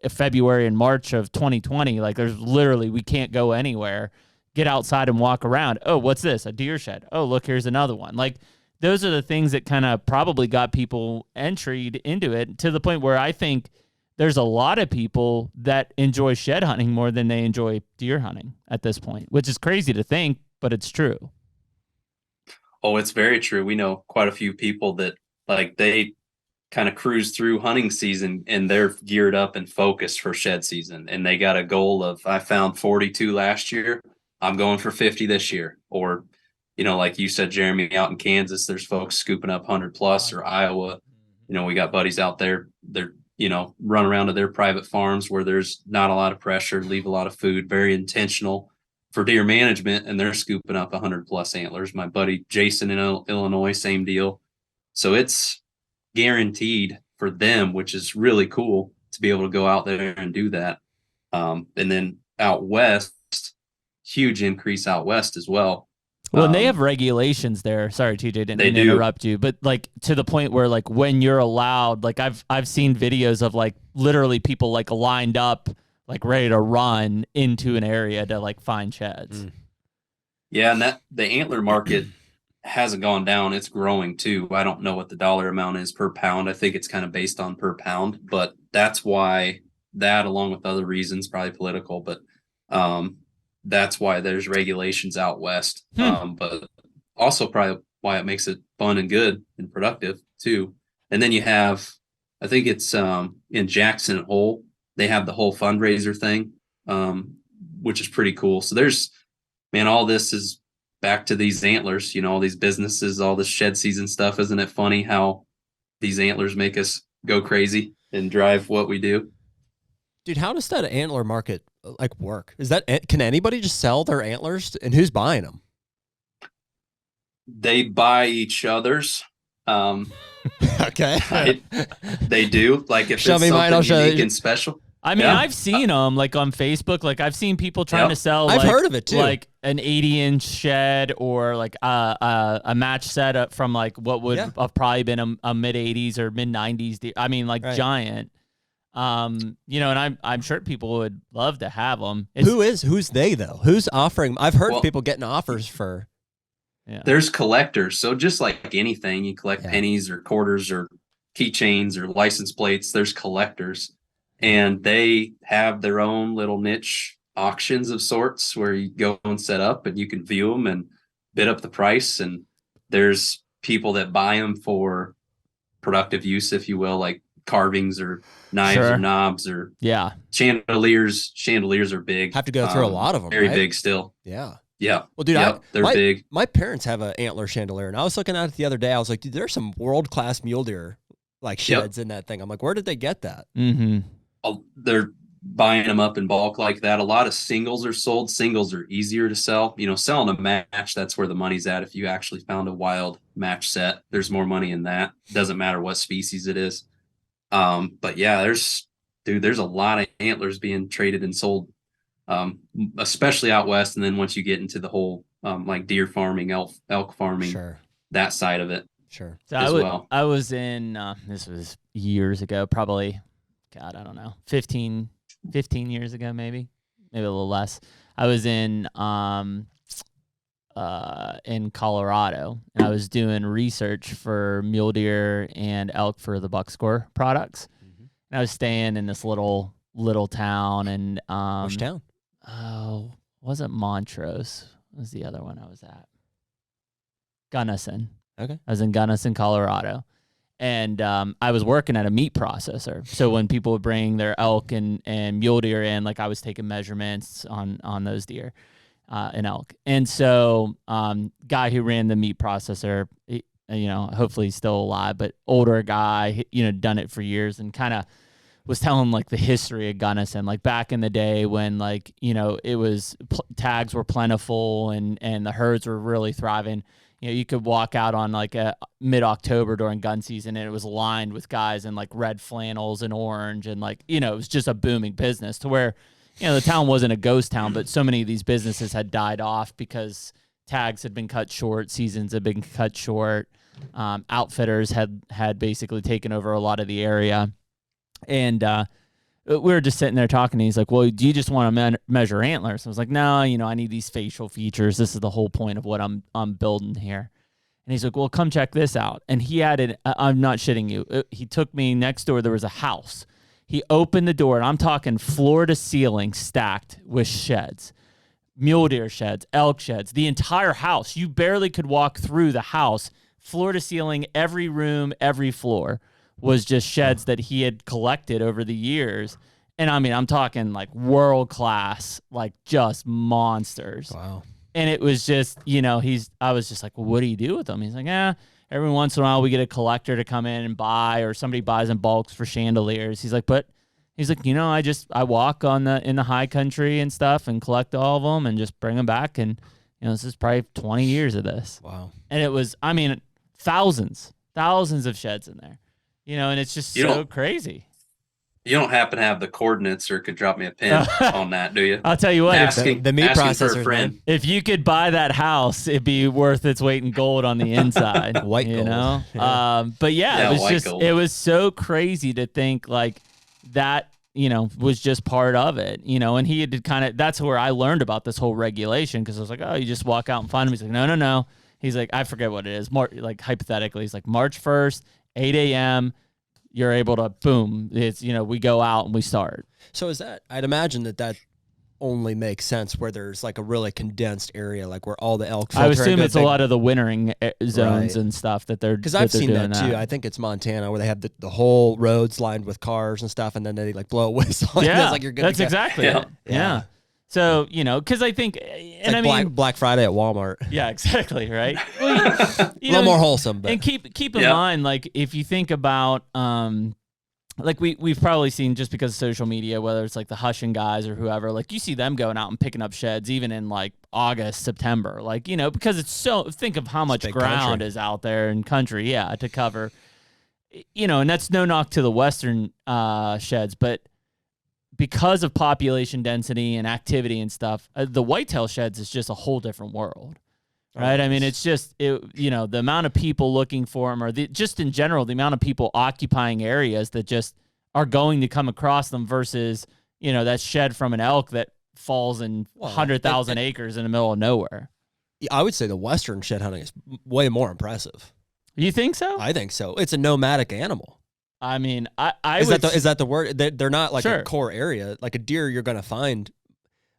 [SPEAKER 3] February and March of 2020. Like, there's literally, we can't go anywhere. Get outside and walk around. Oh, what's this? A deer shed. Oh, look, here's another one. Like, those are the things that kind of probably got people entered into it, to the point where I think there's a lot of people that enjoy shed hunting more than they enjoy deer hunting at this point, which is crazy to think, but it's true.
[SPEAKER 5] Oh, it's very true. We know quite a few people that, like, they kind of cruise through hunting season and they're geared up and focused for shed season. And they got a goal of, I found 42 last year. I'm going for 50 this year. Or, like you said, Jeremy, out in Kansas, there's folks scooping up 100 plus, or Iowa. We got buddies out there. They're, run around to their private farms where there's not a lot of pressure, leave a lot of food, very intentional for deer management. And they're scooping up 100 plus antlers. My buddy Jason in Illinois, same deal. So it's guaranteed for them, which is really cool to be able to go out there and do that. And then out west, huge increase out west as well.
[SPEAKER 3] Well, and they have regulations there. Sorry, TJ, didn't
[SPEAKER 5] They do.
[SPEAKER 3] interrupt you, but like, to the point where, like, when you're allowed, like, I've seen videos of, like, literally people, like, lined up, like, ready to run into an area to, like, find sheds.
[SPEAKER 5] Yeah, and that the antler market hasn't gone down. It's growing too. I don't know what the dollar amount is per pound. I think it's kind of based on per pound, but that's why that, along with other reasons, probably political, but that's why there's regulations out west. But also probably why it makes it fun and good and productive too. And then you have, I think it's in Jackson Hole, they have the whole fundraiser thing, which is pretty cool. So there's, man, all this is back to these antlers, all these businesses, all this shed season stuff. Isn't it funny how these antlers make us go crazy and drive what we do?
[SPEAKER 4] Dude, how does that antler market like work? Can anybody just sell their antlers, and who's buying them?
[SPEAKER 5] They buy each other's.
[SPEAKER 4] Okay.
[SPEAKER 5] They do. Like, if
[SPEAKER 4] show
[SPEAKER 5] it's
[SPEAKER 4] me
[SPEAKER 5] something
[SPEAKER 4] mine, I'll show
[SPEAKER 5] unique
[SPEAKER 4] you.
[SPEAKER 5] and special.
[SPEAKER 3] I mean,
[SPEAKER 5] Yeah.
[SPEAKER 3] I've seen them, like, on Facebook. Like, I've seen people trying to sell.
[SPEAKER 4] I've
[SPEAKER 3] like,
[SPEAKER 4] heard of it too.
[SPEAKER 3] Like an 80-inch shed, or like a match set up from, like, what would have probably been a mid 80s or mid 90s. I mean, like, giant. And I'm sure people would love to have them.
[SPEAKER 4] Who's they though? Who's offering? I've heard people getting offers for.
[SPEAKER 3] Yeah.
[SPEAKER 5] There's collectors. So just like anything, you collect pennies or quarters or keychains or license plates. There's collectors, and they have their own little niche auctions of sorts where you go and set up and you can view them and bid up the price. And there's people that buy them for productive use, if you will, like carvings or knives or knobs or chandeliers. Chandeliers are big.
[SPEAKER 4] Have to go through a lot of them.
[SPEAKER 5] Very
[SPEAKER 4] right?
[SPEAKER 5] big still.
[SPEAKER 4] Yeah.
[SPEAKER 5] Yeah.
[SPEAKER 4] Well, dude,
[SPEAKER 5] they're big.
[SPEAKER 4] My parents have an antler chandelier, and I was looking at it the other day. I was like, dude, there's some world-class mule deer like sheds in that thing. I'm like, where did they get that?
[SPEAKER 3] Mm-hmm.
[SPEAKER 5] They're buying them up in bulk like that. A lot of singles are sold. Singles are easier to sell. Selling a match, that's where the money's at. If you actually found a wild match set, there's more money in that. Doesn't matter what species it is. But yeah, there's a lot of antlers being traded and sold, especially out west. And then once you get into the whole like deer farming, elk farming, that side of it.
[SPEAKER 4] Sure.
[SPEAKER 3] So I was in, this was years ago, probably, God, I don't know, 15 years ago, maybe a little less. I was in Colorado, and I was doing research for mule deer and elk for the buck score products. Mm-hmm. And I was staying in this little town, and
[SPEAKER 4] which town?
[SPEAKER 3] Oh, wasn't Montrose? What was the other one I was at? Gunnison.
[SPEAKER 4] Okay.
[SPEAKER 3] I was in Gunnison, Colorado. And I was working at a meat processor. So when people would bring their elk and mule deer in, like, I was taking measurements on those deer and elk. And so guy who ran the meat processor, hopefully he's still alive, but older guy, done it for years, and kind of was telling like the history of Gunnison, like back in the day when like, you know, it was tags were plentiful and the herds were really thriving. You know, you could walk out on like a mid-October during gun season and it was lined with guys in like red flannels and orange and like, you know, it was just a booming business to where, you know, the town wasn't a ghost town, but so many of these businesses had died off because tags had been cut short, seasons had been cut short. Outfitters had basically taken over a lot of the area. And we were just sitting there talking, and he's like, well, do you just want to measure antlers? I was like, no, you know, I need these facial features. This is the whole point of what I'm building here. And he's like, well, come check this out. And he added, I'm not shitting you. He took me next door. There was a house. He opened the door, and I'm talking floor to ceiling stacked with sheds, mule deer sheds, elk sheds, the entire house. You barely could walk through the house, floor to ceiling, every room, every floor was just sheds that he had collected over the years. And I mean, I'm talking like world class, like just monsters.
[SPEAKER 4] Wow.
[SPEAKER 3] And it was just, you know, I was just like, well, what do you do with them? He's like, every once in a while we get a collector to come in and buy, or somebody buys in bulks for chandeliers. He's like, you know, I walk in the high country and stuff and collect all of them and just bring them back. And, you know, this is probably 20 years of this.
[SPEAKER 4] Wow.
[SPEAKER 3] And it was, I mean, thousands of sheds in there. You know, and it's just so crazy.
[SPEAKER 5] You don't happen to have the coordinates or could drop me a pin on that, do you?
[SPEAKER 3] I'll tell you what.
[SPEAKER 4] The meat processor,
[SPEAKER 5] friend.
[SPEAKER 3] If you could buy that house, it'd be worth its weight in gold on the inside.
[SPEAKER 4] White
[SPEAKER 3] you
[SPEAKER 4] gold.
[SPEAKER 3] know?
[SPEAKER 4] Yeah.
[SPEAKER 3] But yeah,
[SPEAKER 5] gold.
[SPEAKER 3] it was so crazy to think like that, you know, was just part of it, you know, and he had that's where I learned about this whole regulation, because I was like, oh, you just walk out and find him. He's like, no. He's like, I forget what it is. More like hypothetically, he's like March 1st, 8 a.m., you're able to, boom, it's, you know, we go out and we start.
[SPEAKER 4] So is that, I'd imagine that only makes sense where there's like a really condensed area, like where all the elk filter.
[SPEAKER 3] I assume it's a lot of the wintering zones
[SPEAKER 4] Right.
[SPEAKER 3] and stuff that they're,
[SPEAKER 4] because I've seen that too.
[SPEAKER 3] that.
[SPEAKER 4] I think it's Montana where they have the whole roads lined with cars and stuff, and then they like blow a whistle.
[SPEAKER 3] Yeah,
[SPEAKER 4] and it's like you're good
[SPEAKER 3] that's
[SPEAKER 4] to go.
[SPEAKER 3] exactly
[SPEAKER 5] Yeah.
[SPEAKER 3] it. Yeah. So, you know, because I think, and
[SPEAKER 4] It's like Black Friday at Walmart.
[SPEAKER 3] yeah, exactly, right? Well,
[SPEAKER 4] A little more wholesome, but
[SPEAKER 3] And keep in mind, like if you think about, like we've probably seen, just because of social media, whether it's like the Hushin guys or whoever, like you see them going out and picking up sheds even in like August, September, like, you know, because it's so, think of how much
[SPEAKER 4] big
[SPEAKER 3] ground
[SPEAKER 4] country.
[SPEAKER 3] is out there in country, yeah, to cover, you know, and that's no knock to the Western sheds, but because of population density and activity and stuff, the whitetail sheds is just a whole different world. Right. I mean, it's just, you know, the amount of people looking for them, or just in general, the amount of people occupying areas that just are going to come across them versus, you know, that shed from an elk that falls in 100,000 acres in the middle of nowhere.
[SPEAKER 4] I would say the Western shed hunting is way more impressive.
[SPEAKER 3] You think so?
[SPEAKER 4] I think so. It's a nomadic animal.
[SPEAKER 3] I mean,
[SPEAKER 4] Is that the word? They're not like
[SPEAKER 3] Sure.
[SPEAKER 4] a core area. Like a deer, you're going to find,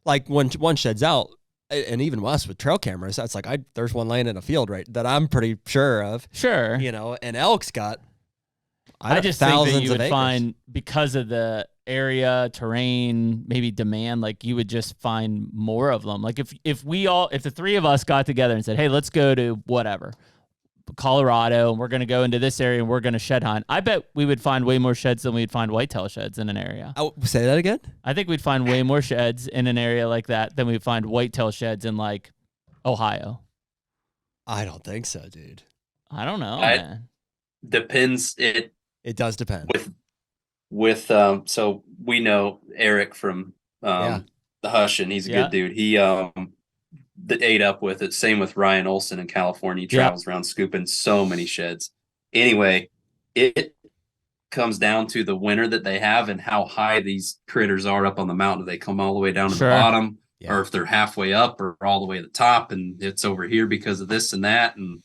[SPEAKER 4] like when one sheds out, and even us with trail cameras, that's like there's one laying in a field right that I'm pretty sure of.
[SPEAKER 3] Sure.
[SPEAKER 4] You know, and elk's got
[SPEAKER 3] I just think
[SPEAKER 4] thousands
[SPEAKER 3] that you
[SPEAKER 4] of
[SPEAKER 3] would
[SPEAKER 4] acres.
[SPEAKER 3] find, because of the area, terrain, maybe demand, like you would just find more of them. Like if the three of us got together and said, hey, let's go to whatever, Colorado, and we're going to go into this area and we're going to shed hunt, I bet we would find way more sheds than we'd find whitetail sheds in an area.
[SPEAKER 4] Oh, say that again?
[SPEAKER 3] I think we'd find way more sheds in an area like that than we'd find whitetail sheds in like Ohio.
[SPEAKER 4] I don't think so, dude.
[SPEAKER 3] I don't know,
[SPEAKER 5] I-
[SPEAKER 3] man.
[SPEAKER 5] Depends.
[SPEAKER 4] It does depend.
[SPEAKER 5] With so we know Eric from the Hush, and he's a
[SPEAKER 3] Yeah.
[SPEAKER 5] good dude. He that ate up with it. Same with Ryan Olson in California. He travels around scooping so many sheds. Anyway, it comes down to the winter that they have and how high these critters are up on the mountain. Do they come all the way down to
[SPEAKER 3] Sure.
[SPEAKER 5] the bottom,
[SPEAKER 4] Yeah.
[SPEAKER 5] or if they're halfway up or all the way to the top, and it's over here because of this and that, and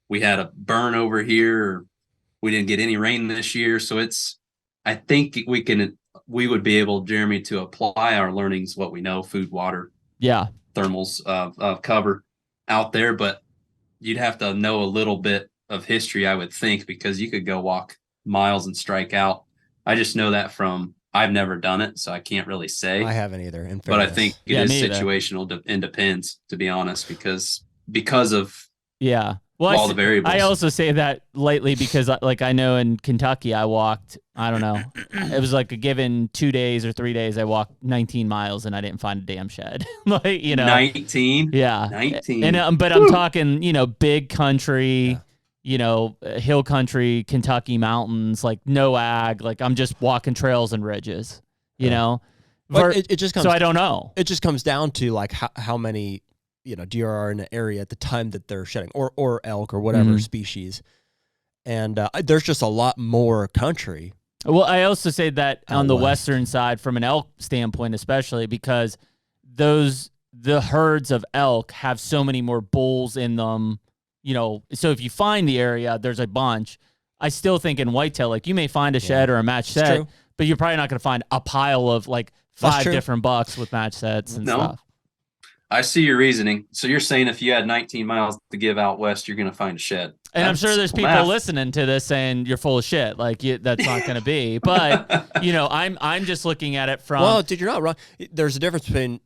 [SPEAKER 5] we had a burn over here, or we didn't get any rain this year. So I think we would be able, Jeremy, to apply our learnings, what we know, food, water,
[SPEAKER 3] Yeah.
[SPEAKER 5] thermals, cover out there, but you'd have to know a little bit of history, I would think, because you could go walk miles and strike out. I just know that I've never done it, so I can't really say.
[SPEAKER 4] I haven't either.
[SPEAKER 5] But I think it
[SPEAKER 3] Yeah,
[SPEAKER 5] is
[SPEAKER 3] me either.
[SPEAKER 5] situational and depends, to be honest, because of
[SPEAKER 3] Yeah. Well,
[SPEAKER 5] all the variables.
[SPEAKER 3] I also say that lately because, like, I know in Kentucky, I walked, I don't know, it was like a given 2 days or 3 days, I walked 19 miles and I didn't find a damn shed. Like,
[SPEAKER 5] 19.
[SPEAKER 3] Yeah.
[SPEAKER 5] 19.
[SPEAKER 3] And but I'm talking, big country, hill country, Kentucky mountains, like no ag, like I'm just walking trails and ridges, you know.
[SPEAKER 4] But it just comes.
[SPEAKER 3] So I don't know.
[SPEAKER 4] It just comes down to like how many deer are in the area at the time that they're shedding, or elk or whatever species, and there's just a lot more country.
[SPEAKER 3] Well, I also say that on the
[SPEAKER 4] west.
[SPEAKER 3] western side, from an elk standpoint, especially because the herds of elk have so many more bulls in them. So if you find the area, there's a bunch. I still think in whitetail, like you may find a shed or a match set,
[SPEAKER 4] true.
[SPEAKER 3] but you're probably not going to find a pile of like 5 different bucks with match sets and stuff.
[SPEAKER 5] I see your reasoning. So you're saying if you had 19 miles to give out west, you're going to find a shed.
[SPEAKER 3] And I'm sure there's people listening to this saying you're full of shit. Like that's not going to be. But I'm just looking at it from.
[SPEAKER 4] Well, dude, you're not wrong. There's a difference between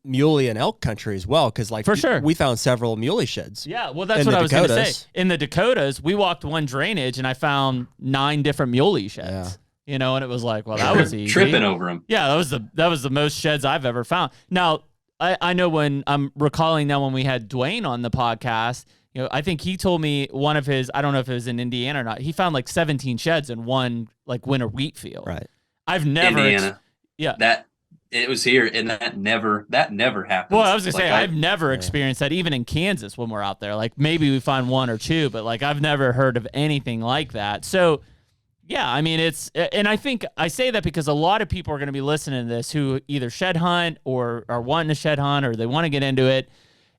[SPEAKER 4] muley and elk country as well, because like
[SPEAKER 3] for sure
[SPEAKER 4] we found several muley sheds.
[SPEAKER 3] Yeah, well, that's what I was going to say. In the Dakotas, we walked one drainage and I found 9 different muley sheds. And it was like, well, that was easy.
[SPEAKER 5] Tripping over them.
[SPEAKER 3] Yeah, that was the most sheds I've ever found. Now, I know when I'm recalling now when we had Dwayne on the podcast, I think he told me one of his, I don't know if it was in Indiana or not, he found like 17 sheds in one like winter wheat field.
[SPEAKER 4] Right.
[SPEAKER 3] I've never.
[SPEAKER 5] Indiana.
[SPEAKER 3] Yeah.
[SPEAKER 5] That it was here and that never happens.
[SPEAKER 3] Well, I was going to say, I've never experienced that even in Kansas when we're out there. Like maybe we find 1 or 2, but like I've never heard of anything like that. So yeah, I mean, and I think I say that because a lot of people are going to be listening to this who either shed hunt or are wanting to shed hunt or they want to get into it.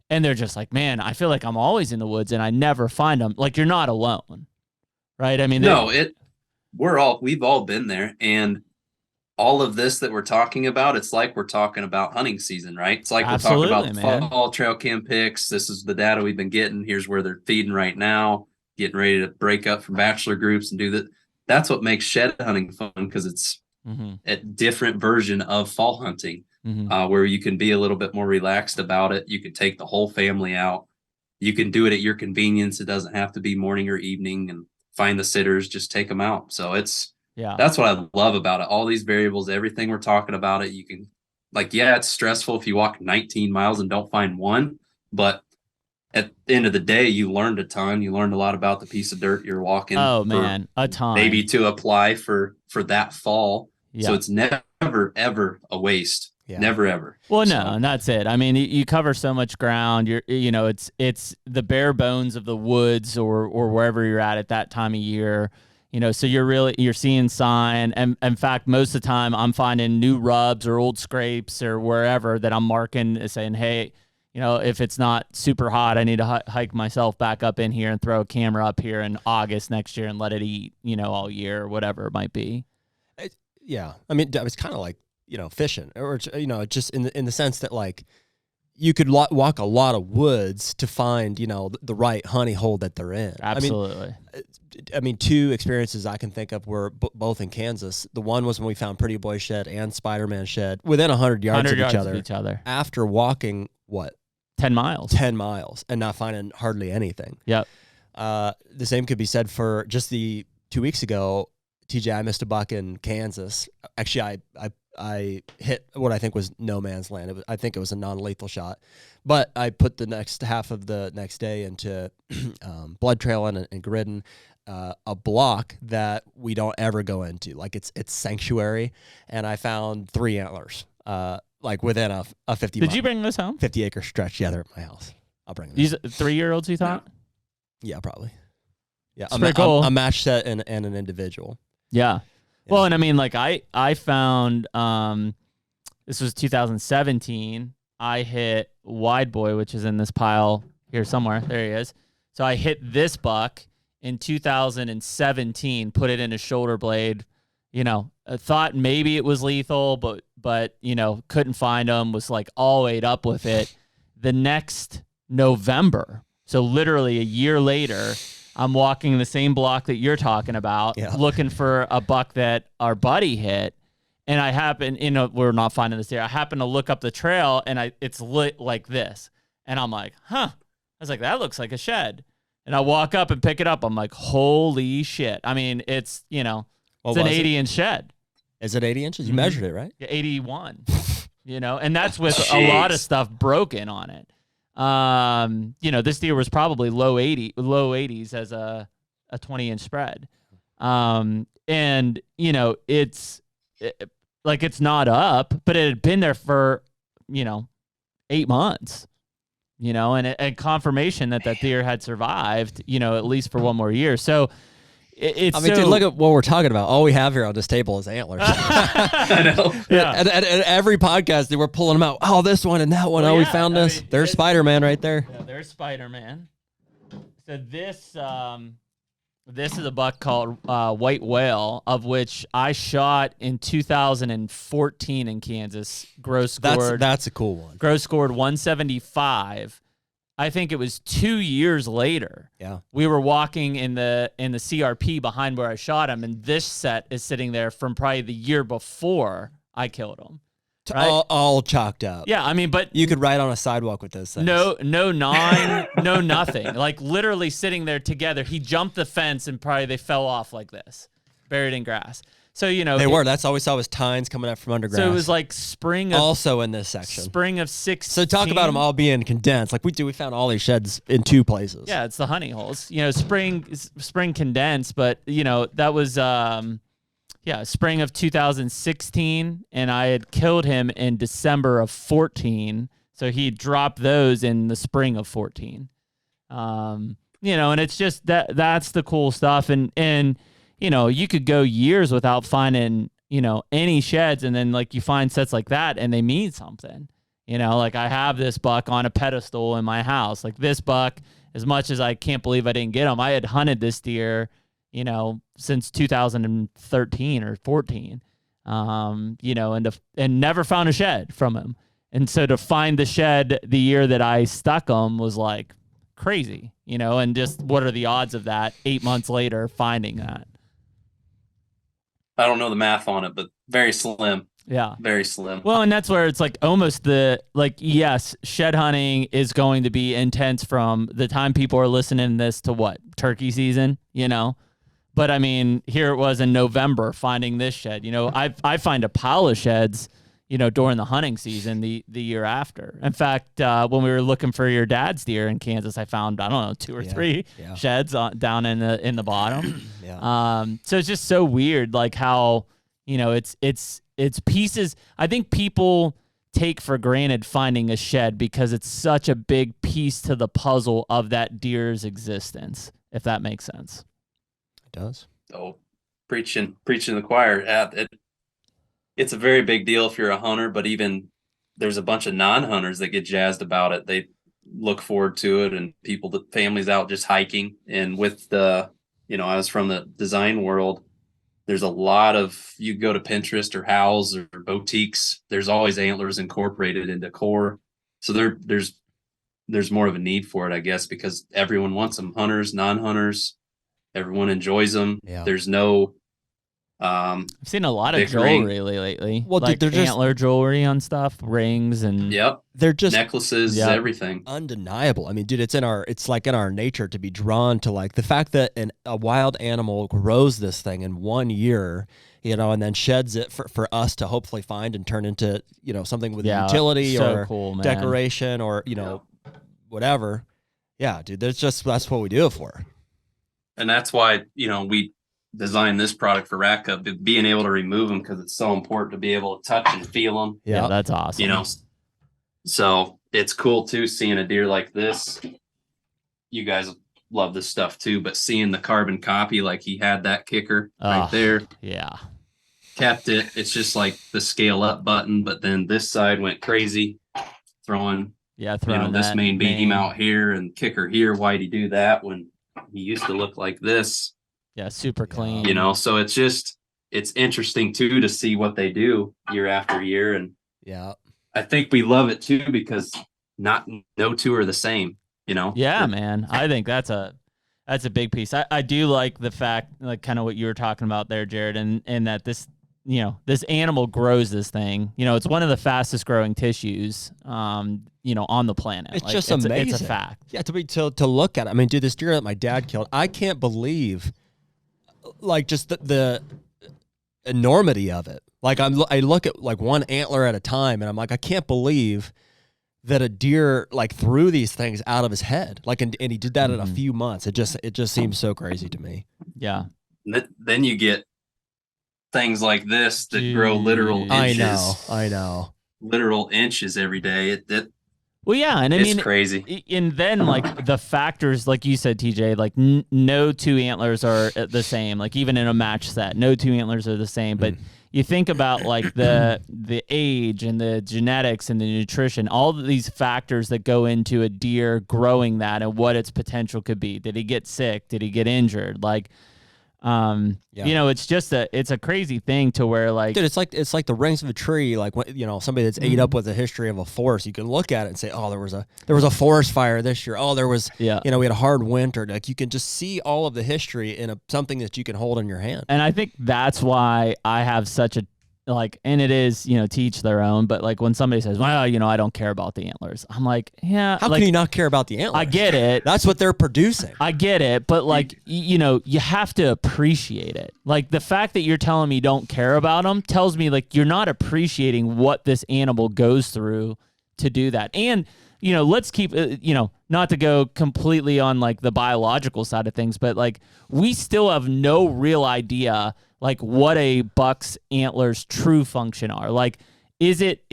[SPEAKER 3] And they're just like, man, I feel like I'm always in the woods and I never find them. Like you're not alone, right? I mean,
[SPEAKER 5] we've all been there. And all of this that we're talking about, it's like we're talking about hunting season, right? It's like we're talking about the fall trail cam picks. This is the data we've been getting. Here's where they're feeding right now, getting ready to break up from bachelor groups and do that. That's what makes shed hunting fun, because it's a different version of fall hunting, where you can be a little bit more relaxed about it. You can take the whole family out. You can do it at your convenience. It doesn't have to be morning or evening, and find the sitters, just take them out. So that's what I love about it. All these variables, everything we're talking about it, you can it's stressful if you walk 19 miles and don't find one, but at the end of the day, you learned a ton. You learned a lot about the piece of dirt you're walking.
[SPEAKER 3] Oh man, a ton.
[SPEAKER 5] Maybe to apply for that fall. Yeah. So it's never ever a waste. Yeah. Never ever.
[SPEAKER 3] Well, no, and that's it. I mean, you cover so much ground. It's the bare bones of the woods or wherever you're at that time of year. So you're seeing sign, and in fact, most of the time I'm finding new rubs or old scrapes or wherever that I'm marking, saying, hey, if it's not super hot, I need to hike myself back up in here and throw a camera up here in August next year and let it eat, all year or whatever it might be.
[SPEAKER 4] Yeah. I mean, it's kind of like, fishing, or, just in the sense that like you could walk a lot of woods to find, the right honey hole that they're in.
[SPEAKER 3] Absolutely.
[SPEAKER 4] I mean, 2 experiences I can think of were both in Kansas. The one was when we found Pretty Boy Shed and Spider-Man Shed within 100 yards of each other. After walking,
[SPEAKER 3] 10 miles.
[SPEAKER 4] 10 miles and not finding hardly anything.
[SPEAKER 3] Yep.
[SPEAKER 4] The same could be said for just the 2 weeks ago. TJ, I missed a buck in Kansas. Actually, I hit what I think was no man's land. I think it was a non-lethal shot, but I put the next half of the next day into blood trailing and gridding a block that we don't ever go into. Like it's sanctuary, and I found 3 antlers. Like within a 50.
[SPEAKER 3] Did you bring this home?
[SPEAKER 4] 50-acre stretch. Yeah, they're at my house. I'll bring them.
[SPEAKER 3] These 3-year-olds you thought?
[SPEAKER 4] Yeah, probably. Yeah, a match set and an individual.
[SPEAKER 3] Yeah. Well, and I mean, like I found this was 2017. I hit Wide Boy, which is in this pile here somewhere. There he is. So I hit this buck in 2017. Put it in a shoulder blade. I thought maybe it was lethal, but couldn't find him. Was like all ate up with it. The next November, so literally a year later, I'm walking the same block that you're talking about, looking for a buck that our buddy hit, and I happen, we're not finding this here. I happen to look up the trail, and it's lit like this, and I'm like, huh. I was like, that looks like a shed. And I walk up and pick it up. I'm like, holy shit. I mean, it's, you know, it's an 80-inch shed.
[SPEAKER 4] Is it 80 inches? You measured it, right?
[SPEAKER 3] Yeah, 81. You know, and that's with a lot of stuff broken on it. You know, this deer was probably low 80s as a 20-inch spread. And, you know, it's not up, but it had been there for, you know, 8 months, you know, and confirmation that deer had survived, you know, at least for one more year. So it's,
[SPEAKER 4] dude, look at what we're talking about. All we have here on this table is antlers.
[SPEAKER 5] I know.
[SPEAKER 3] Yeah.
[SPEAKER 4] And every podcast, dude, we're pulling them out. Oh, this one and that one.
[SPEAKER 3] Well,
[SPEAKER 4] we
[SPEAKER 3] yeah,
[SPEAKER 4] found this.
[SPEAKER 3] mean,
[SPEAKER 4] There's Spider-Man right there.
[SPEAKER 3] Yeah, there's Spider-Man. So this is a buck called White Whale, of which I shot in 2014 in Kansas. Gross scored.
[SPEAKER 4] That's a cool one.
[SPEAKER 3] Gross scored 175. I think it was 2 years later.
[SPEAKER 4] Yeah.
[SPEAKER 3] We were walking in the CRP behind where I shot him, and this set is sitting there from probably the year before I killed him. Right?
[SPEAKER 4] All chalked up.
[SPEAKER 3] Yeah, I mean, but
[SPEAKER 4] you could ride on a sidewalk with those things.
[SPEAKER 3] no nine, no nothing. Like literally sitting there together. He jumped the fence and probably they fell off like this, buried in grass. So, you know.
[SPEAKER 4] That's all we saw was tines coming up from under grass.
[SPEAKER 3] So it was like spring of.
[SPEAKER 4] Also in this section.
[SPEAKER 3] Spring of 16.
[SPEAKER 4] So talk about them all being condensed. Like we found all these sheds in 2 places.
[SPEAKER 3] Yeah, it's the honey holes. You know, spring condensed, but, you know, that was, spring of 2016, and I had killed him in December of 14. So he dropped those in the spring of 14. You know, and it's just that's the cool stuff. And you know, you could go years without finding, you know, any sheds, and then like you find sets like that and they mean something. You know, like I have this buck on a pedestal in my house. Like this buck, as much as I can't believe I didn't get him, I had hunted this deer, you know, since 2013 or 14, you know, and never found a shed from him. And so to find the shed the year that I stuck him was like crazy, you know, and just what are the odds of that 8 months later finding that?
[SPEAKER 5] I don't know the math on it, but very slim.
[SPEAKER 3] Yeah.
[SPEAKER 5] Very slim.
[SPEAKER 3] Well, and that's where it's like almost yes, shed hunting is going to be intense from the time people are listening to this to what? Turkey season, you know? But I mean, here it was in November finding this shed. You know, I find a pile of sheds, you know, during the hunting season the year after. In fact, when we were looking for your dad's deer in Kansas, I found, I don't know, 2 or 3 sheds down in the bottom.
[SPEAKER 4] Yeah.
[SPEAKER 3] So it's just so weird, like how, you know, it's pieces. I think people take for granted finding a shed because it's such a big piece to the puzzle of that deer's existence, if that makes sense.
[SPEAKER 4] It does.
[SPEAKER 5] Oh, preaching the choir. It's a very big deal if you're a hunter, but even there's a bunch of non-hunters that get jazzed about it. They look forward to it, and families out just hiking. And with I was from the design world. There's a lot of, you go to Pinterest or Houzz or boutiques, there's always antlers incorporated in decor. So there's more of a need for it, I guess, because everyone wants them. Hunters, non-hunters, everyone enjoys them.
[SPEAKER 4] Yeah.
[SPEAKER 5] There's no
[SPEAKER 3] I've seen a lot of
[SPEAKER 5] bickering.
[SPEAKER 3] jewelry lately.
[SPEAKER 4] Well,
[SPEAKER 3] like
[SPEAKER 4] dude, they're just
[SPEAKER 3] antler jewelry on stuff, rings, and
[SPEAKER 5] Yep.
[SPEAKER 4] they're just
[SPEAKER 5] Necklaces,
[SPEAKER 3] Yep.
[SPEAKER 5] everything.
[SPEAKER 4] undeniable. I mean, dude, it's like in our nature to be drawn to like the fact that a wild animal grows this thing in 1 year, you know, and then sheds it for us to hopefully find and turn into, you know, something with utility
[SPEAKER 3] so
[SPEAKER 4] or
[SPEAKER 3] cool, man.
[SPEAKER 4] decoration or, you know, whatever. Yeah, dude, that's what we do it for.
[SPEAKER 5] And that's why, you know, we designed this product for Rack Cup, being able to remove them, because it's so important to be able to touch and feel them.
[SPEAKER 3] Yeah, that's awesome.
[SPEAKER 5] You know, so it's cool too, seeing a deer like this. You guys love this stuff too, but seeing the carbon copy, like he had that kicker right there,
[SPEAKER 3] Yeah.
[SPEAKER 5] kept it. It's just like the scale up button, but then this side went crazy, throwing this main beam out here and kicker here. Why'd he do that when he used to look like this?
[SPEAKER 3] Yeah, super clean.
[SPEAKER 5] You know, so it's interesting too to see what they do year after year. And
[SPEAKER 4] Yeah.
[SPEAKER 5] I think we love it too, because no two are the same, you know?
[SPEAKER 3] Yeah, man. I think that's a big piece. I do like the fact, like kind of what you were talking about there, Jared, and that this this animal grows this thing. It's one of the fastest growing tissues, on the planet.
[SPEAKER 4] It's just amazing.
[SPEAKER 3] It's a fact.
[SPEAKER 4] Yeah, to look at it. I mean, dude, this deer that my dad killed, I can't believe, like, just the enormity of it. Like, I look at like one antler at a time, and I'm like, I can't believe that a deer like threw these things out of his head. Like, and he did that in a few months. It just seems so crazy to me.
[SPEAKER 3] Yeah.
[SPEAKER 5] Then you get things like this that grow literal inches.
[SPEAKER 4] I know.
[SPEAKER 5] Literal inches every day.
[SPEAKER 3] Well, yeah, and
[SPEAKER 5] it's crazy.
[SPEAKER 3] And then like the factors, like you said, TJ, like no two antlers are the same. Like even in a match set, no two antlers are the same. But you think about like the age and the genetics and the nutrition, all of these factors that go into a deer growing that and what its potential could be. Did he get sick? Did he get injured? Like, it's a crazy thing to where like,
[SPEAKER 4] dude, it's like the rings of a tree. Like, somebody that's ate up with a history of a forest, you can look at it and say, oh, there was a forest fire this year. Oh, there was, we had a hard winter. Like, you can just see all of the history in something that you can hold in your hand.
[SPEAKER 3] And I think that's why I have such a, like, and it is, to each their own, but like when somebody says, well, I don't care about the antlers. I'm like, yeah.
[SPEAKER 4] How can you not care about the antlers?
[SPEAKER 3] I get it.
[SPEAKER 4] That's what they're producing.
[SPEAKER 3] I get it. But like, you have to appreciate it. Like the fact that you're telling me don't care about them tells me like you're not appreciating what this animal goes through to do that. And, let's keep, not to go completely on like the biological side of things, but like we still have no real idea like what a buck's antlers true function are. Like, is it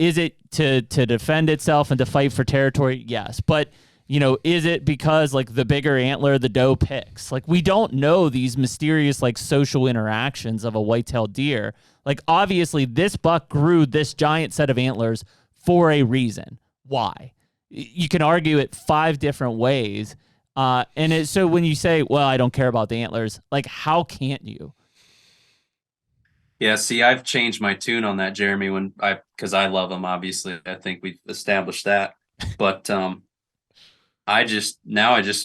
[SPEAKER 3] to defend itself and to fight for territory? Yes. But, is it because like the bigger antler, the doe picks? Like, we don't know these mysterious like social interactions of a white-tailed deer. Like, obviously this buck grew this giant set of antlers for a reason. Why? You can argue it 5 different ways. So when you say, well, I don't care about the antlers, like, how can't you?
[SPEAKER 5] Yeah, see, I've changed my tune on that, Jeremy, because I love them, obviously. I think we've established that. But I just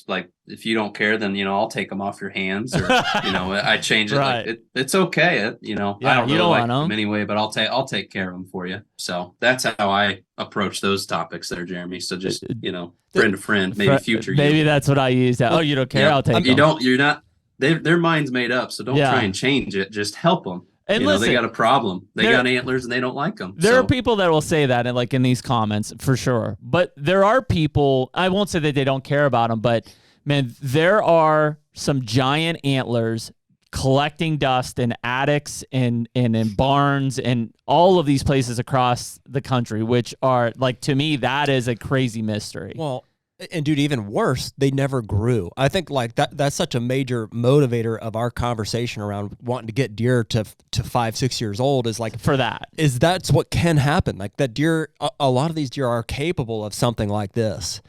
[SPEAKER 5] like, if you don't care, then, I'll take them off your hands, or, I change it.
[SPEAKER 3] Right.
[SPEAKER 5] Like, it's okay. I don't really like them anyway, but I'll take care of them for you. So that's how I approach those topics there, Jeremy. So just, friend to friend, maybe future.
[SPEAKER 3] Maybe that's what I use. Oh, you don't care? Yeah. I'll take them.
[SPEAKER 5] You're not, their mind's made up. So don't try and change it. Just help them. And listen, they got a problem. They got antlers and they don't like them.
[SPEAKER 3] There are people that will say that in these comments for sure. But there are people, I won't say that they don't care about them, but man, there are some giant antlers collecting dust in attics and in barns and all of these places across the country, which are like, to me, that is a crazy mystery.
[SPEAKER 4] Well, and dude, even worse, they never grew. I think like that's such a major motivator of our conversation around wanting to get deer to 5-6 years old is like that's what can happen. Like that deer, a lot of these deer are capable of something like this,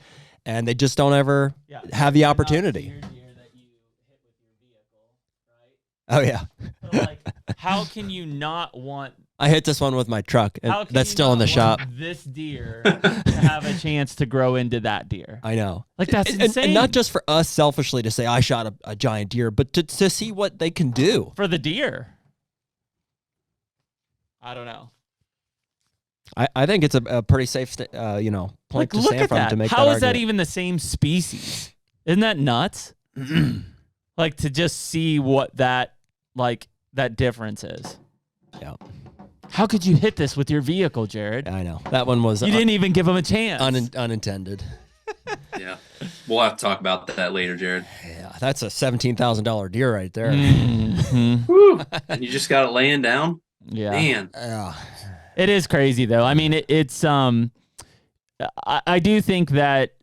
[SPEAKER 4] and they just don't ever have the opportunity. Oh yeah.
[SPEAKER 3] So, like, how can you not want?
[SPEAKER 4] I hit this one with my truck. That's still in the shop.
[SPEAKER 3] This deer to have a chance to grow into that deer.
[SPEAKER 4] I know.
[SPEAKER 3] Like that's insane.
[SPEAKER 4] And not just for us selfishly to say I shot a giant deer, but to see what they can do
[SPEAKER 3] for the deer. I don't know.
[SPEAKER 4] I think it's a pretty safe point to stand from to make that argument.
[SPEAKER 3] How is that even the same species? Isn't that nuts? Like to just see what that difference is.
[SPEAKER 4] Yeah.
[SPEAKER 3] How could you hit this with your vehicle, Jared?
[SPEAKER 4] I know. That one was...
[SPEAKER 3] You didn't even give him a chance.
[SPEAKER 4] Unintended.
[SPEAKER 5] Yeah. We'll have to talk about that later, Jared.
[SPEAKER 4] Yeah, that's a $17,000 deer right there.
[SPEAKER 3] Mm-hmm.
[SPEAKER 5] Woo. And you just got it laying down?
[SPEAKER 3] Yeah.
[SPEAKER 5] Man.
[SPEAKER 3] It is crazy, though. I mean, it's... I do think that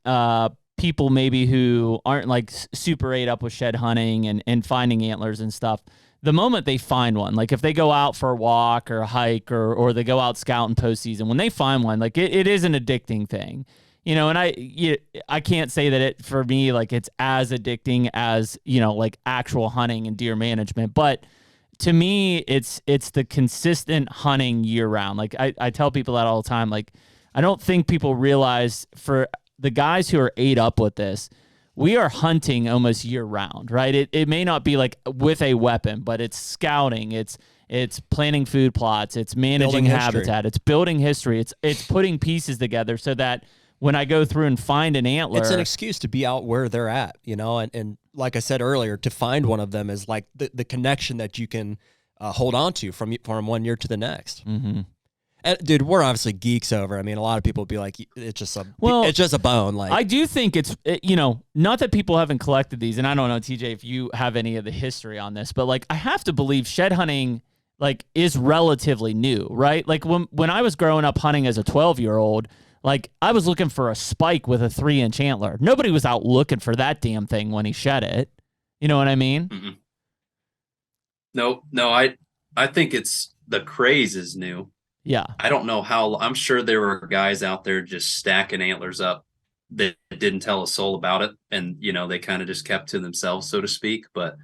[SPEAKER 3] people maybe who aren't like super ate up with shed hunting and finding antlers and stuff... The moment they find one, like if they go out for a walk or a hike or they go out scouting postseason, when they find one, like it is an addicting thing, and I can't say that it, for me, like it's as addicting as, like actual hunting and deer management. But to me, it's the consistent hunting year round. Like I tell people that all the time. Like, I don't think people realize for the guys who are ate up with this, we are hunting almost year round, right? It may not be like with a weapon, but it's scouting, it's It's planting food plots. It's managing habitat. It's building history. It's putting pieces together so that when I go through and find an antler,
[SPEAKER 4] it's an excuse to be out where they're at, and like I said earlier, to find one of them is like the connection that you can hold on to from 1 year to the next.
[SPEAKER 3] Mm-hmm.
[SPEAKER 4] And, dude, we're obviously geeks over. I mean, a lot of people would be like, it's just a bone. Like,
[SPEAKER 3] I do think it's, not that people haven't collected these, and I don't know, TJ, if you have any of the history on this, but like, I have to believe shed hunting, like, is relatively new, right? Like when I was growing up hunting as a 12-year-old, like, I was looking for a spike with a 3-inch antler. Nobody was out looking for that damn thing when he shed it. You know what I mean?
[SPEAKER 5] Mm-hmm. No, I think it's the craze is new.
[SPEAKER 3] Yeah.
[SPEAKER 5] I don't know I'm sure there were guys out there just stacking antlers up that didn't tell a soul about it. And, they kind of just kept to themselves, so to speak. But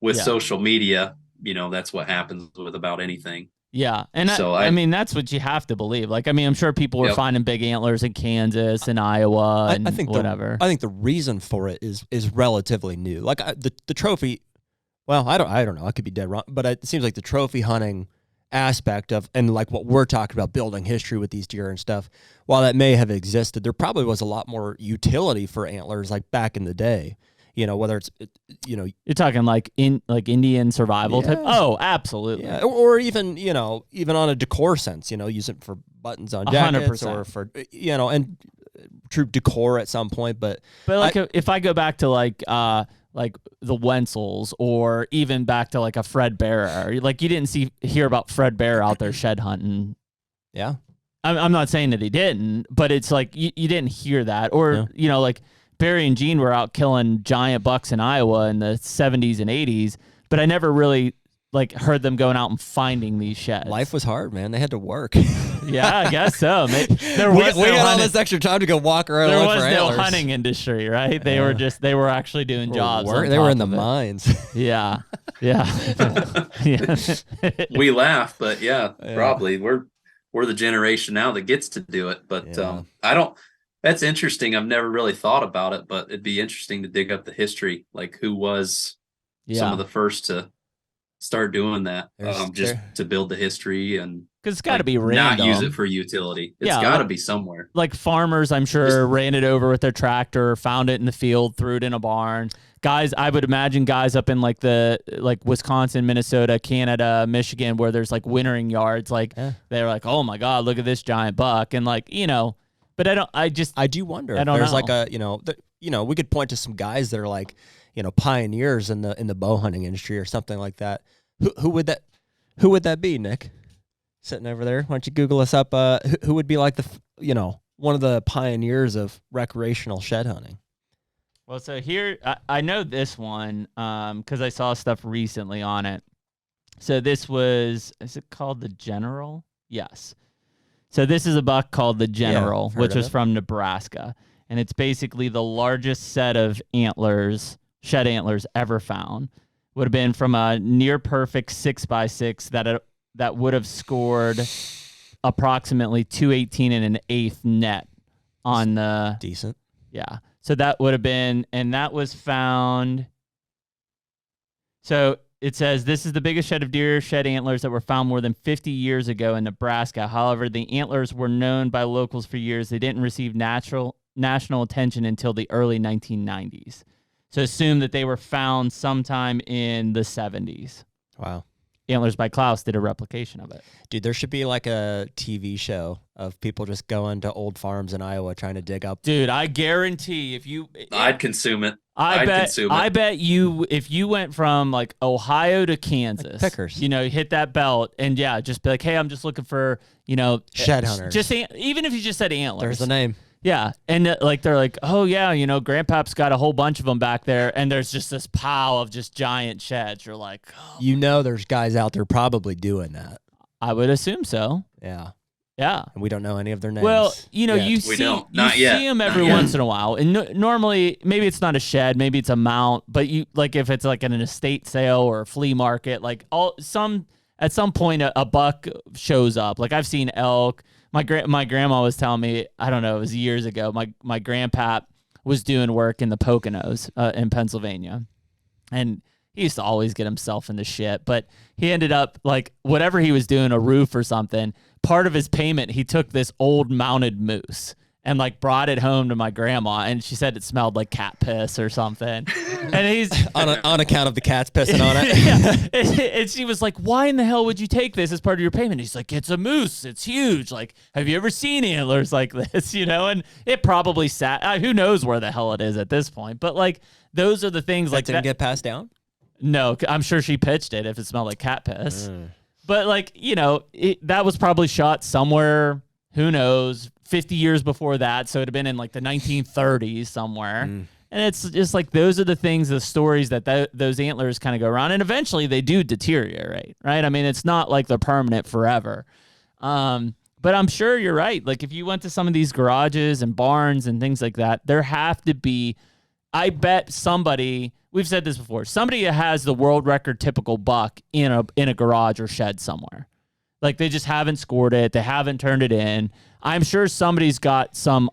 [SPEAKER 5] with social media, that's what happens with about anything.
[SPEAKER 3] Yeah. And so I mean, that's what you have to believe. Like, I mean, I'm sure people were finding big antlers in Kansas and Iowa and
[SPEAKER 4] I think
[SPEAKER 3] whatever.
[SPEAKER 4] I think the reason for it is relatively new. Like the trophy, well, I don't know. I could be dead wrong, but it seems like the trophy hunting aspect of, and like what we're talking about, building history with these deer and stuff, while that may have existed, there probably was a lot more utility for antlers like back in the day. Whether it's you're
[SPEAKER 3] talking like Indian survival type. Oh, absolutely.
[SPEAKER 4] Yeah, or even even on a decor sense, use it for buttons on jackets 100%. Or for and true decor at some point. But
[SPEAKER 3] like if I go back to like the Wenzels, or even back to like a Fred Bear, like you didn't hear about Fred Bear out there shed hunting.
[SPEAKER 4] Yeah,
[SPEAKER 3] I'm not saying that he didn't, but it's like you didn't hear that, or like Barry and Gene were out killing giant bucks in Iowa in the 70s and 80s, but I never really like heard them going out and finding these sheds.
[SPEAKER 4] Life was hard, man. They had to work.
[SPEAKER 3] Yeah, I guess so. We
[SPEAKER 4] got all this extra time to go walk around.
[SPEAKER 3] There
[SPEAKER 4] and
[SPEAKER 3] was
[SPEAKER 4] look for
[SPEAKER 3] no
[SPEAKER 4] antlers.
[SPEAKER 3] Hunting industry, right? They were actually doing jobs.
[SPEAKER 4] They were in the mines.
[SPEAKER 3] Yeah.
[SPEAKER 5] We laugh, but probably we're the generation now that gets to do it. But I don't. That's interesting. I've never really thought about it, but it'd be interesting to dig up the history, like who was some of the first to start doing that, to build the history, and
[SPEAKER 3] because it's got to be random.
[SPEAKER 5] Not use it for utility. It's got to be somewhere.
[SPEAKER 3] Like farmers, I'm sure, ran it over with their tractor, found it in the field, threw it in a barn. Guys, I would imagine guys up in like Wisconsin, Minnesota, Canada, Michigan, where there's like wintering yards, they're like, oh my God, look at this giant buck, and like but I do wonder if there's
[SPEAKER 4] like a we could point to some guys that are like pioneers in the bow hunting industry or something like that. Who would that be, Nick? Sitting over there, why don't you Google us up? Who would be like one of the pioneers of recreational shed hunting?
[SPEAKER 3] Well, so here I know this one because I saw stuff recently on it. So this is it called the General? Yes. So this is a buck called the General, which was from Nebraska, and it's basically the largest set of antlers, shed antlers ever found. Would have been from a near perfect 6x6 that would have scored approximately 218 and 1/8 net on the
[SPEAKER 4] decent.
[SPEAKER 3] Yeah. So that would have been, and that was found. So it says this is the biggest shed of deer shed antlers that were found more than 50 years ago in Nebraska. However, the antlers were known by locals for years. They didn't receive national attention until the early 1990s. So assume that they were found sometime in the 70s.
[SPEAKER 4] Wow.
[SPEAKER 3] Antlers by Klaus did a replication of it.
[SPEAKER 4] Dude, there should be like a TV show of people just going to old farms in Iowa trying to dig up.
[SPEAKER 3] Dude, I guarantee
[SPEAKER 5] I'd consume it.
[SPEAKER 3] I bet you if you went from like Ohio to Kansas,
[SPEAKER 4] like pickers,
[SPEAKER 3] hit that belt and just be like, hey, I'm just looking for,
[SPEAKER 4] shed hunters.
[SPEAKER 3] Just even if you just said antlers.
[SPEAKER 4] There's the name.
[SPEAKER 3] Yeah, and they're like, oh yeah, Grandpap's got a whole bunch of them back there, and there's just this pile of just giant sheds. You're like, oh.
[SPEAKER 4] There's guys out there probably doing that.
[SPEAKER 3] I would assume so.
[SPEAKER 4] Yeah.
[SPEAKER 3] Yeah.
[SPEAKER 4] And we don't know any of their names.
[SPEAKER 3] Well, you see them every once in a while, and normally maybe it's not a shed, maybe it's a mount, but if it's like an estate sale or a flea market, at some point a buck shows up. Like I've seen elk. My grandma was telling me, I don't know, it was years ago. My grandpap was doing work in the Poconos in Pennsylvania, and he used to always get himself into shit, but he ended up like whatever he was doing, a roof or something, part of his payment, he took this old mounted moose and like brought it home to my grandma, and she said it smelled like cat piss or something. And he's
[SPEAKER 4] on account of the cats pissing on it.
[SPEAKER 3] Yeah. And she was like, "Why in the hell would you take this as part of your payment?" He's like, "It's a moose. It's huge. Like, have you ever seen antlers like this?" And it probably sat. Who knows where the hell it is at this point? But like, those are the things like
[SPEAKER 4] didn't get passed down.
[SPEAKER 3] No, I'm sure she pitched it if it smelled like cat piss. But like, that was probably shot somewhere. Who knows? 50 years before that, so it'd have been in like the 1930s somewhere. And it's just like those are the things, the stories that those antlers kind of go around, and eventually they do deteriorate, right? I mean, it's not like they're permanent forever. But I'm sure you're right. Like if you went to some of these garages and barns and things like that, there have to be. I bet somebody. We've said this before. Somebody has the world record typical buck in a garage or shed somewhere. Like they just haven't scored it. They haven't turned it in. I'm sure somebody's got some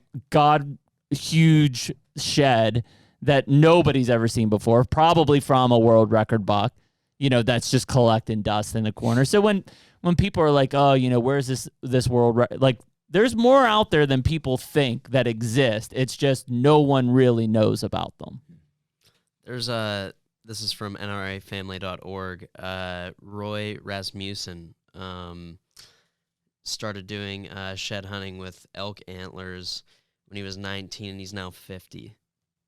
[SPEAKER 3] huge shed that nobody's ever seen before, probably from a world record buck, that's just collecting dust in the corner. So when people are like, oh, where's this world record? Like there's more out there than people think that exist. It's just no one really knows about them.
[SPEAKER 2] There's this is from nrafamily.org. Roy Rasmussen started doing shed hunting with elk antlers when he was 19, and he's now 50.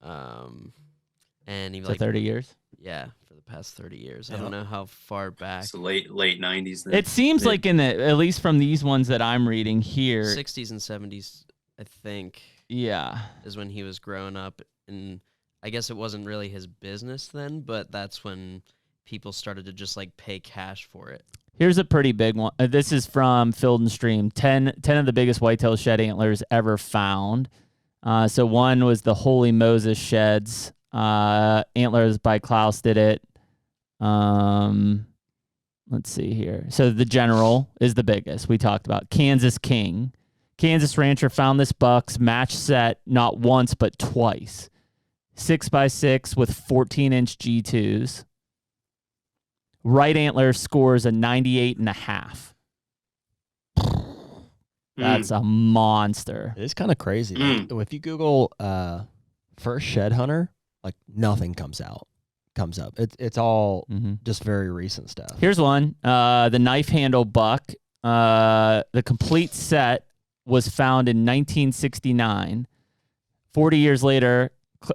[SPEAKER 2] And he
[SPEAKER 3] for 30 years.
[SPEAKER 2] Yeah, for the past 30 years. I don't know how far back.
[SPEAKER 5] So late 90s. Then.
[SPEAKER 3] It seems like at least from these ones that I'm reading here,
[SPEAKER 2] 60s and 70s, I think.
[SPEAKER 3] Yeah,
[SPEAKER 2] is when he was growing up, and I guess it wasn't really his business then, but that's when people started to just like pay cash for it.
[SPEAKER 3] Here's a pretty big one. This is from Field and Stream. 10 of the biggest whitetail shed antlers ever found. So one was the Holy Moses sheds. Antlers by Klaus did it. Let's see here. So the General is the biggest. We talked about Kansas King. Kansas rancher found this buck's match set not once but twice. 6x6 with 14-inch G2s. Right antler scores a 98.5. That's a monster.
[SPEAKER 4] It's kind of crazy. Like, if you Google first shed hunter, like nothing comes up. It's all just very recent stuff.
[SPEAKER 3] Here's one. The knife handle buck. The complete set was found in 1969. 40 years later,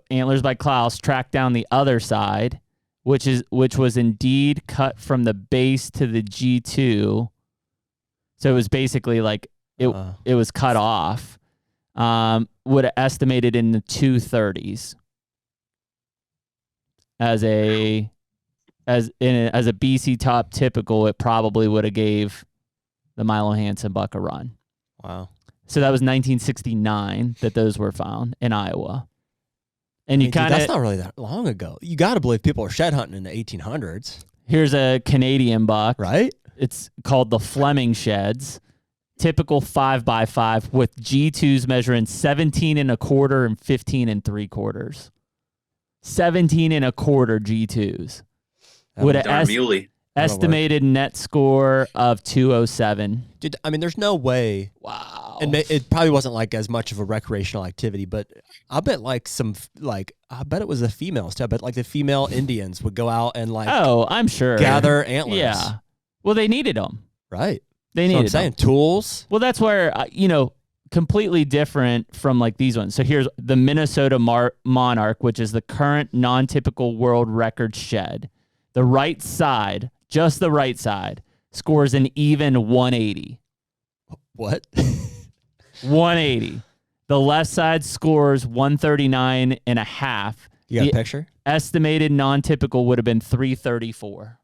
[SPEAKER 3] Antlers by Klaus tracked down the other side, which was indeed cut from the base to the G2. So it was basically like it was cut off. Would have estimated in the 230s as a BC top typical. It probably would have gave the Milo Hansen buck a run.
[SPEAKER 4] Wow.
[SPEAKER 3] So that was 1969 that those were found in Iowa. And
[SPEAKER 4] that's not really that long ago. You got to believe people were shed hunting in the 1800s.
[SPEAKER 3] Here's a Canadian buck.
[SPEAKER 4] Right?
[SPEAKER 3] It's called the Fleming sheds. Typical 5x5 with G2s measuring 17 1/4 and 15 3/4. 17 1/4 G2s. With an estimated net score of 207.
[SPEAKER 4] Dude, I mean, there's no way.
[SPEAKER 3] Wow.
[SPEAKER 4] And it probably wasn't like as much of a recreational activity, but I bet I bet it was the females too. I bet like the female Indians would go out and
[SPEAKER 3] I'm sure
[SPEAKER 4] gather antlers.
[SPEAKER 3] Yeah. Well, they needed them.
[SPEAKER 4] Right.
[SPEAKER 3] They needed
[SPEAKER 4] That's what I'm saying. Tools.
[SPEAKER 3] Well, that's where, completely different from like these ones. So here's the Minnesota Monarch, which is the current non-typical world record shed. The right side, just the right side, scores an even 180.
[SPEAKER 4] What?
[SPEAKER 3] 180. The left side scores 139.5.
[SPEAKER 4] You got a picture?
[SPEAKER 3] Estimated non-typical would have been 334.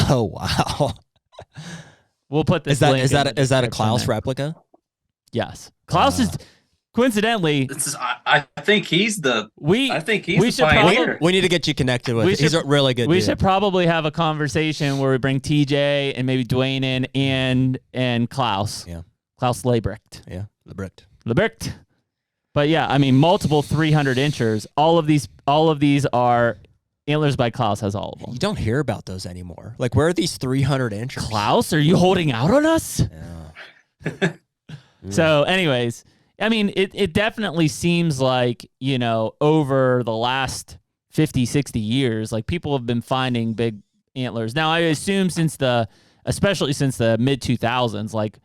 [SPEAKER 4] Oh, wow.
[SPEAKER 3] We'll put this.
[SPEAKER 4] Is that a Klaus replica?
[SPEAKER 3] Yes. Klaus is coincidentally.
[SPEAKER 5] I think he's the. I think he's the pioneer.
[SPEAKER 4] We need to get you connected with. He's a really good.
[SPEAKER 3] We
[SPEAKER 4] dude.
[SPEAKER 3] should probably have a conversation where we bring TJ and maybe Dwayne in and Klaus.
[SPEAKER 4] Yeah.
[SPEAKER 3] Klaus Lebrecht.
[SPEAKER 4] Yeah.
[SPEAKER 3] Lebrecht. But yeah, I mean, multiple 300 inchers. All of these are Antlers by Klaus has all of them.
[SPEAKER 4] You don't hear about those anymore. Like, where are these 300 inches?
[SPEAKER 3] Klaus, are you holding out on us?
[SPEAKER 4] Yeah.
[SPEAKER 3] So, anyways, I mean, it definitely seems like, you know, over the last 50, 60 years, like people have been finding big antlers. Now, I assume especially since the mid 2000s, like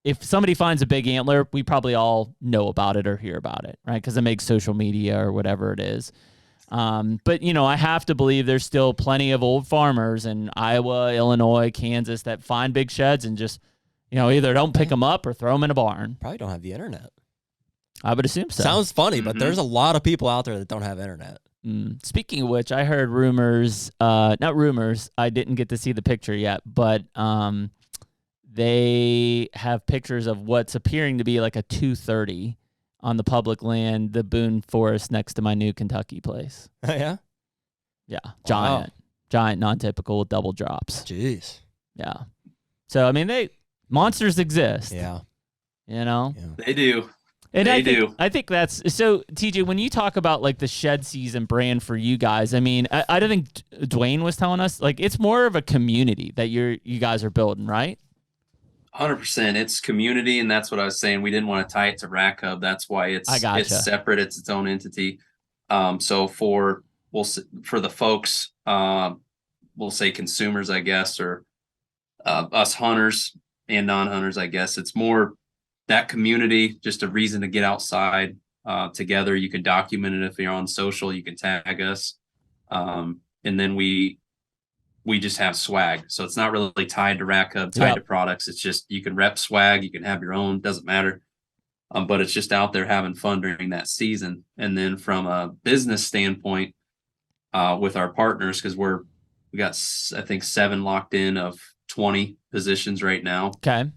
[SPEAKER 3] if somebody finds a big antler, we probably all know about it or hear about it, right? Because it makes social media or whatever it is. But, you know, I have to believe there's still plenty of old farmers in Iowa, Illinois, Kansas that find big sheds and just, you know, either don't pick them up or throw them in a barn.
[SPEAKER 4] Probably don't have the internet.
[SPEAKER 3] I would assume so.
[SPEAKER 4] Sounds funny, but there's a lot of people out there that don't have internet.
[SPEAKER 3] Speaking of which, I heard rumors, not rumors, I didn't get to see the picture yet, but they have pictures of what's appearing to be like a 230 on the public land, the Boone Forest next to my new Kentucky place.
[SPEAKER 4] Yeah?
[SPEAKER 3] Yeah,
[SPEAKER 4] Wow.
[SPEAKER 3] giant, non-typical double drops.
[SPEAKER 4] Jeez.
[SPEAKER 3] Yeah. So, I mean, monsters exist.
[SPEAKER 4] Yeah.
[SPEAKER 3] You know?
[SPEAKER 4] Yeah.
[SPEAKER 5] They do.
[SPEAKER 3] And
[SPEAKER 5] They
[SPEAKER 3] I think that's so. TJ, when you talk about like the shed season brand for you guys, I mean, I don't think Dwayne was telling us, like, it's more of a community that you guys are building, right?
[SPEAKER 5] 100%. It's community, and that's what I was saying. We didn't want to tie it to Rack Hub. That's why it's separate. It's its own entity. So for the folks, we'll say consumers, I guess, or us hunters and non-hunters, I guess, it's more that community, just a reason to get outside together. You can document it if you're on social. You can tag us, and then we just have swag. So it's not really tied to Rack Hub, tied to products. It's just you can rep swag. You can have your own. Doesn't matter. But it's just out there having fun during that season. And then from a business standpoint, with our partners, because we got I think 7 locked in of 20 positions right now.
[SPEAKER 3] Okay.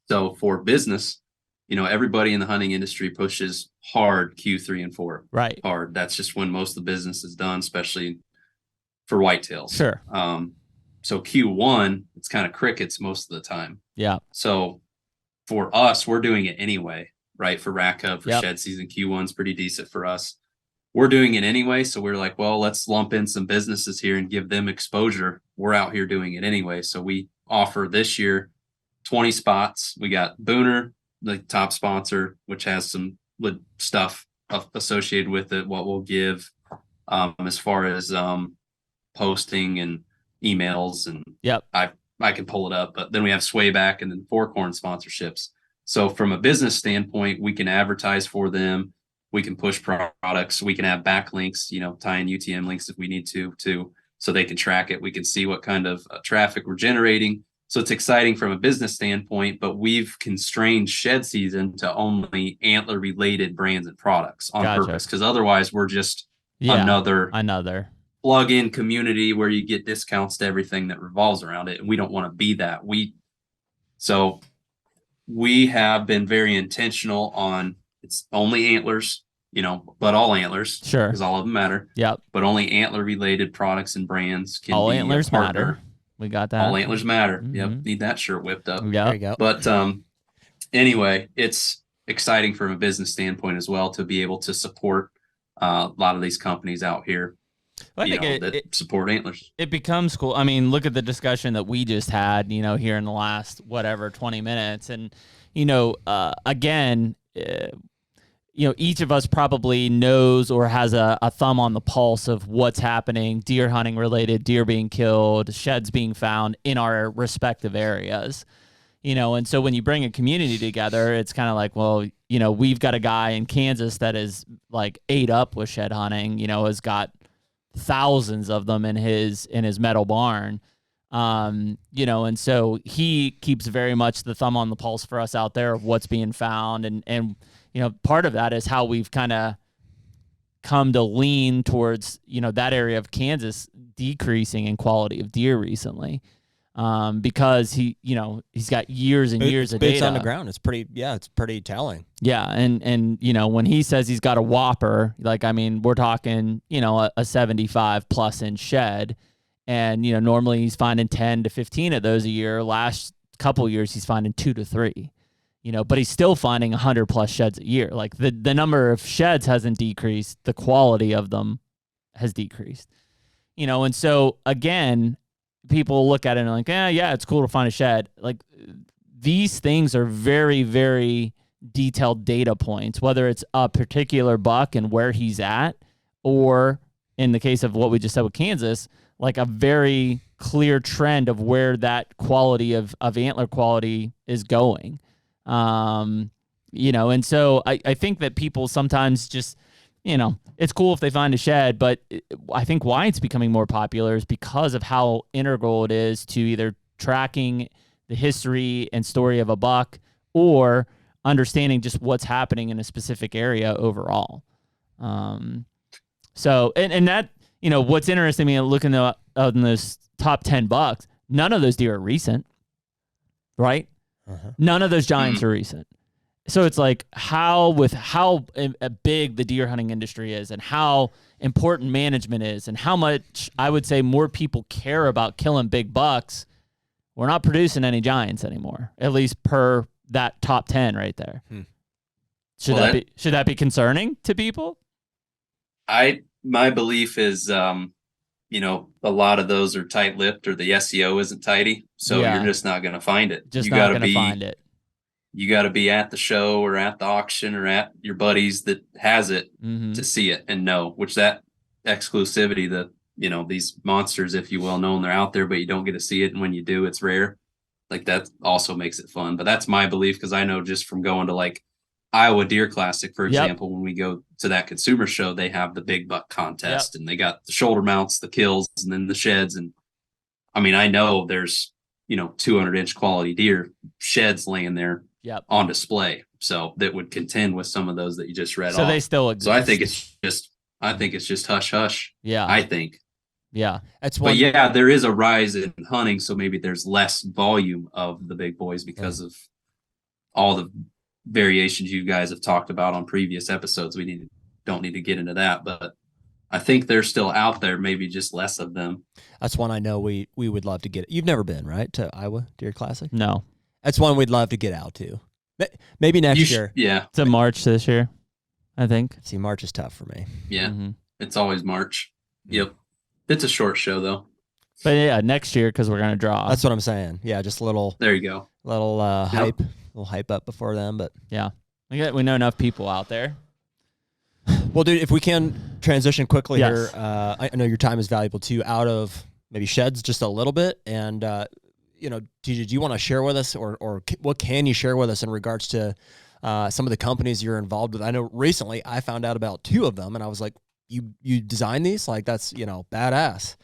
[SPEAKER 5] So for business, you know, everybody in the hunting industry pushes hard Q3 and 4.
[SPEAKER 3] Right.
[SPEAKER 5] Hard. That's just when most of the business is done, especially for whitetails.
[SPEAKER 3] Sure.
[SPEAKER 5] So Q1, it's kind of crickets most of the time.
[SPEAKER 3] Yeah.
[SPEAKER 5] So for us, we're doing it anyway, right? For Rack Hub, for shed season, Q1's pretty decent for us. We're doing it anyway. So we're like, well, let's lump in some businesses here and give them exposure. We're out here doing it anyway. So we offer this year 20 spots. We got Booner, the top sponsor, which has some stuff associated with it, what we'll give as far as posting and emails. And I can pull it up. But then we have Swayback and then Four Corn sponsorships. So from a business standpoint, we can advertise for them. We can push products. We can have backlinks, you know, tie in UTM links if we need to, so they can track it. We can see what kind of traffic we're generating. So it's exciting from a business standpoint, but we've constrained shed season to only antler related brands and products on purpose. Because otherwise we're just another plug-in community where you get discounts to everything that revolves around it. And we don't want to be that. So we have been very intentional on it's only antlers, you know, but all antlers.
[SPEAKER 3] Sure.
[SPEAKER 5] Because all of them matter.
[SPEAKER 3] Yep.
[SPEAKER 5] But only antler related products and brands can
[SPEAKER 3] all
[SPEAKER 5] be
[SPEAKER 3] antlers
[SPEAKER 5] a partner.
[SPEAKER 3] matter. We got that.
[SPEAKER 5] All antlers matter.
[SPEAKER 3] Mm-hmm.
[SPEAKER 5] Yep. Need that shirt whipped up.
[SPEAKER 3] Yep.
[SPEAKER 4] There you go.
[SPEAKER 5] But anyway, it's exciting from a business standpoint as well to be able to support a lot of these companies out here.
[SPEAKER 3] Well, I think
[SPEAKER 5] that support antlers.
[SPEAKER 3] It becomes cool. I mean, look at the discussion that we just had, you know, here in the last 20 minutes. And, you know, again, you know, each of us probably knows or has a thumb on the pulse of what's happening, deer hunting related, deer being killed, sheds being found in our respective areas. You know, and so when you bring a community together, it's kind of like, well, you know, we've got a guy in Kansas that is like ate up with shed hunting, you know, has got thousands of them in his metal barn. You know, and so he keeps very much the thumb on the pulse for us out there of what's being found. And, you know, part of that is how we've kind of come to lean towards, you know, that area of Kansas decreasing in quality of deer recently. Because he's got years and years of
[SPEAKER 4] boots
[SPEAKER 3] data
[SPEAKER 4] on the ground. It's pretty telling.
[SPEAKER 3] Yeah. And, you know, when he says he's got a whopper, like, I mean, we're talking, you know, a 75 plus inch shed. And, you know, normally he's finding 10 to 15 of those a year. Last couple of years, he's finding 2 to 3, you know, but he's still finding 100 plus sheds a year. Like the number of sheds hasn't decreased. The quality of them has decreased. And so again, people look at it and like, yeah, it's cool to find a shed. Like these things are very, very detailed data points, whether it's a particular buck and where he's at, or in the case of what we just said with Kansas, like a very clear trend of where that quality of antler quality is going. And so I think that people sometimes just, it's cool if they find a shed, but I think why it's becoming more popular is because of how integral it is to either tracking the history and story of a buck or understanding just what's happening in a specific area overall. So, and that, what's interesting to me looking at those top 10 bucks, none of those deer are recent, right? None of those giants are recent. So it's like how big the deer hunting industry is and how important management is and how much I would say more people care about killing big bucks. We're not producing any giants anymore, at least per that top 10 right there. Should that be concerning to people?
[SPEAKER 5] My belief is, a lot of those are tight-lipped or the SEO isn't tidy. So you're just not going to find it.
[SPEAKER 3] You got to find it.
[SPEAKER 5] You got to be at the show or at the auction or at your buddies that has it to see it and know, which that exclusivity, these monsters, if you will, knowing they're out there, but you don't get to see it. And when you do, it's rare. Like that also makes it fun. But that's my belief, because I know just from going to like Iowa Deer Classic, for example, when we go to that consumer show, they have the big buck contest and they got the shoulder mounts, the kills, and then the sheds. And I mean, I know there's, 200-inch quality deer sheds laying there on display. So that would contend with some of those that you just read off.
[SPEAKER 3] So they still exist.
[SPEAKER 5] So I think it's just hush hush.
[SPEAKER 3] Yeah.
[SPEAKER 5] I think.
[SPEAKER 3] Yeah.
[SPEAKER 5] But there is a rise in hunting. So maybe there's less volume of the big boys because of all the variations you guys have talked about on previous episodes. Don't need to get into that, but I think they're still out there, maybe just less of them.
[SPEAKER 4] That's one I know we would love to get. You've never been, right, to Iowa Deer Classic?
[SPEAKER 3] No.
[SPEAKER 4] That's one we'd love to get out to. Maybe next year.
[SPEAKER 5] Yeah.
[SPEAKER 3] It's in March this year, I think.
[SPEAKER 4] See, March is tough for me.
[SPEAKER 5] Yeah. It's always March. Yep. It's a short show, though.
[SPEAKER 3] But yeah, next year, because we're going to draw.
[SPEAKER 4] That's what I'm saying. Yeah, just a little.
[SPEAKER 5] There you go.
[SPEAKER 4] Little hype up before them, but
[SPEAKER 3] yeah, we know enough people out there.
[SPEAKER 4] Well, dude, if we can transition quickly here, I know your time is valuable too. Out of maybe sheds just a little bit, and TJ, do you want to share with us, or what can you share with us in regards to some of the companies you're involved with? I know recently I found out about 2 of them, and I was like, you design these? Like that's badass.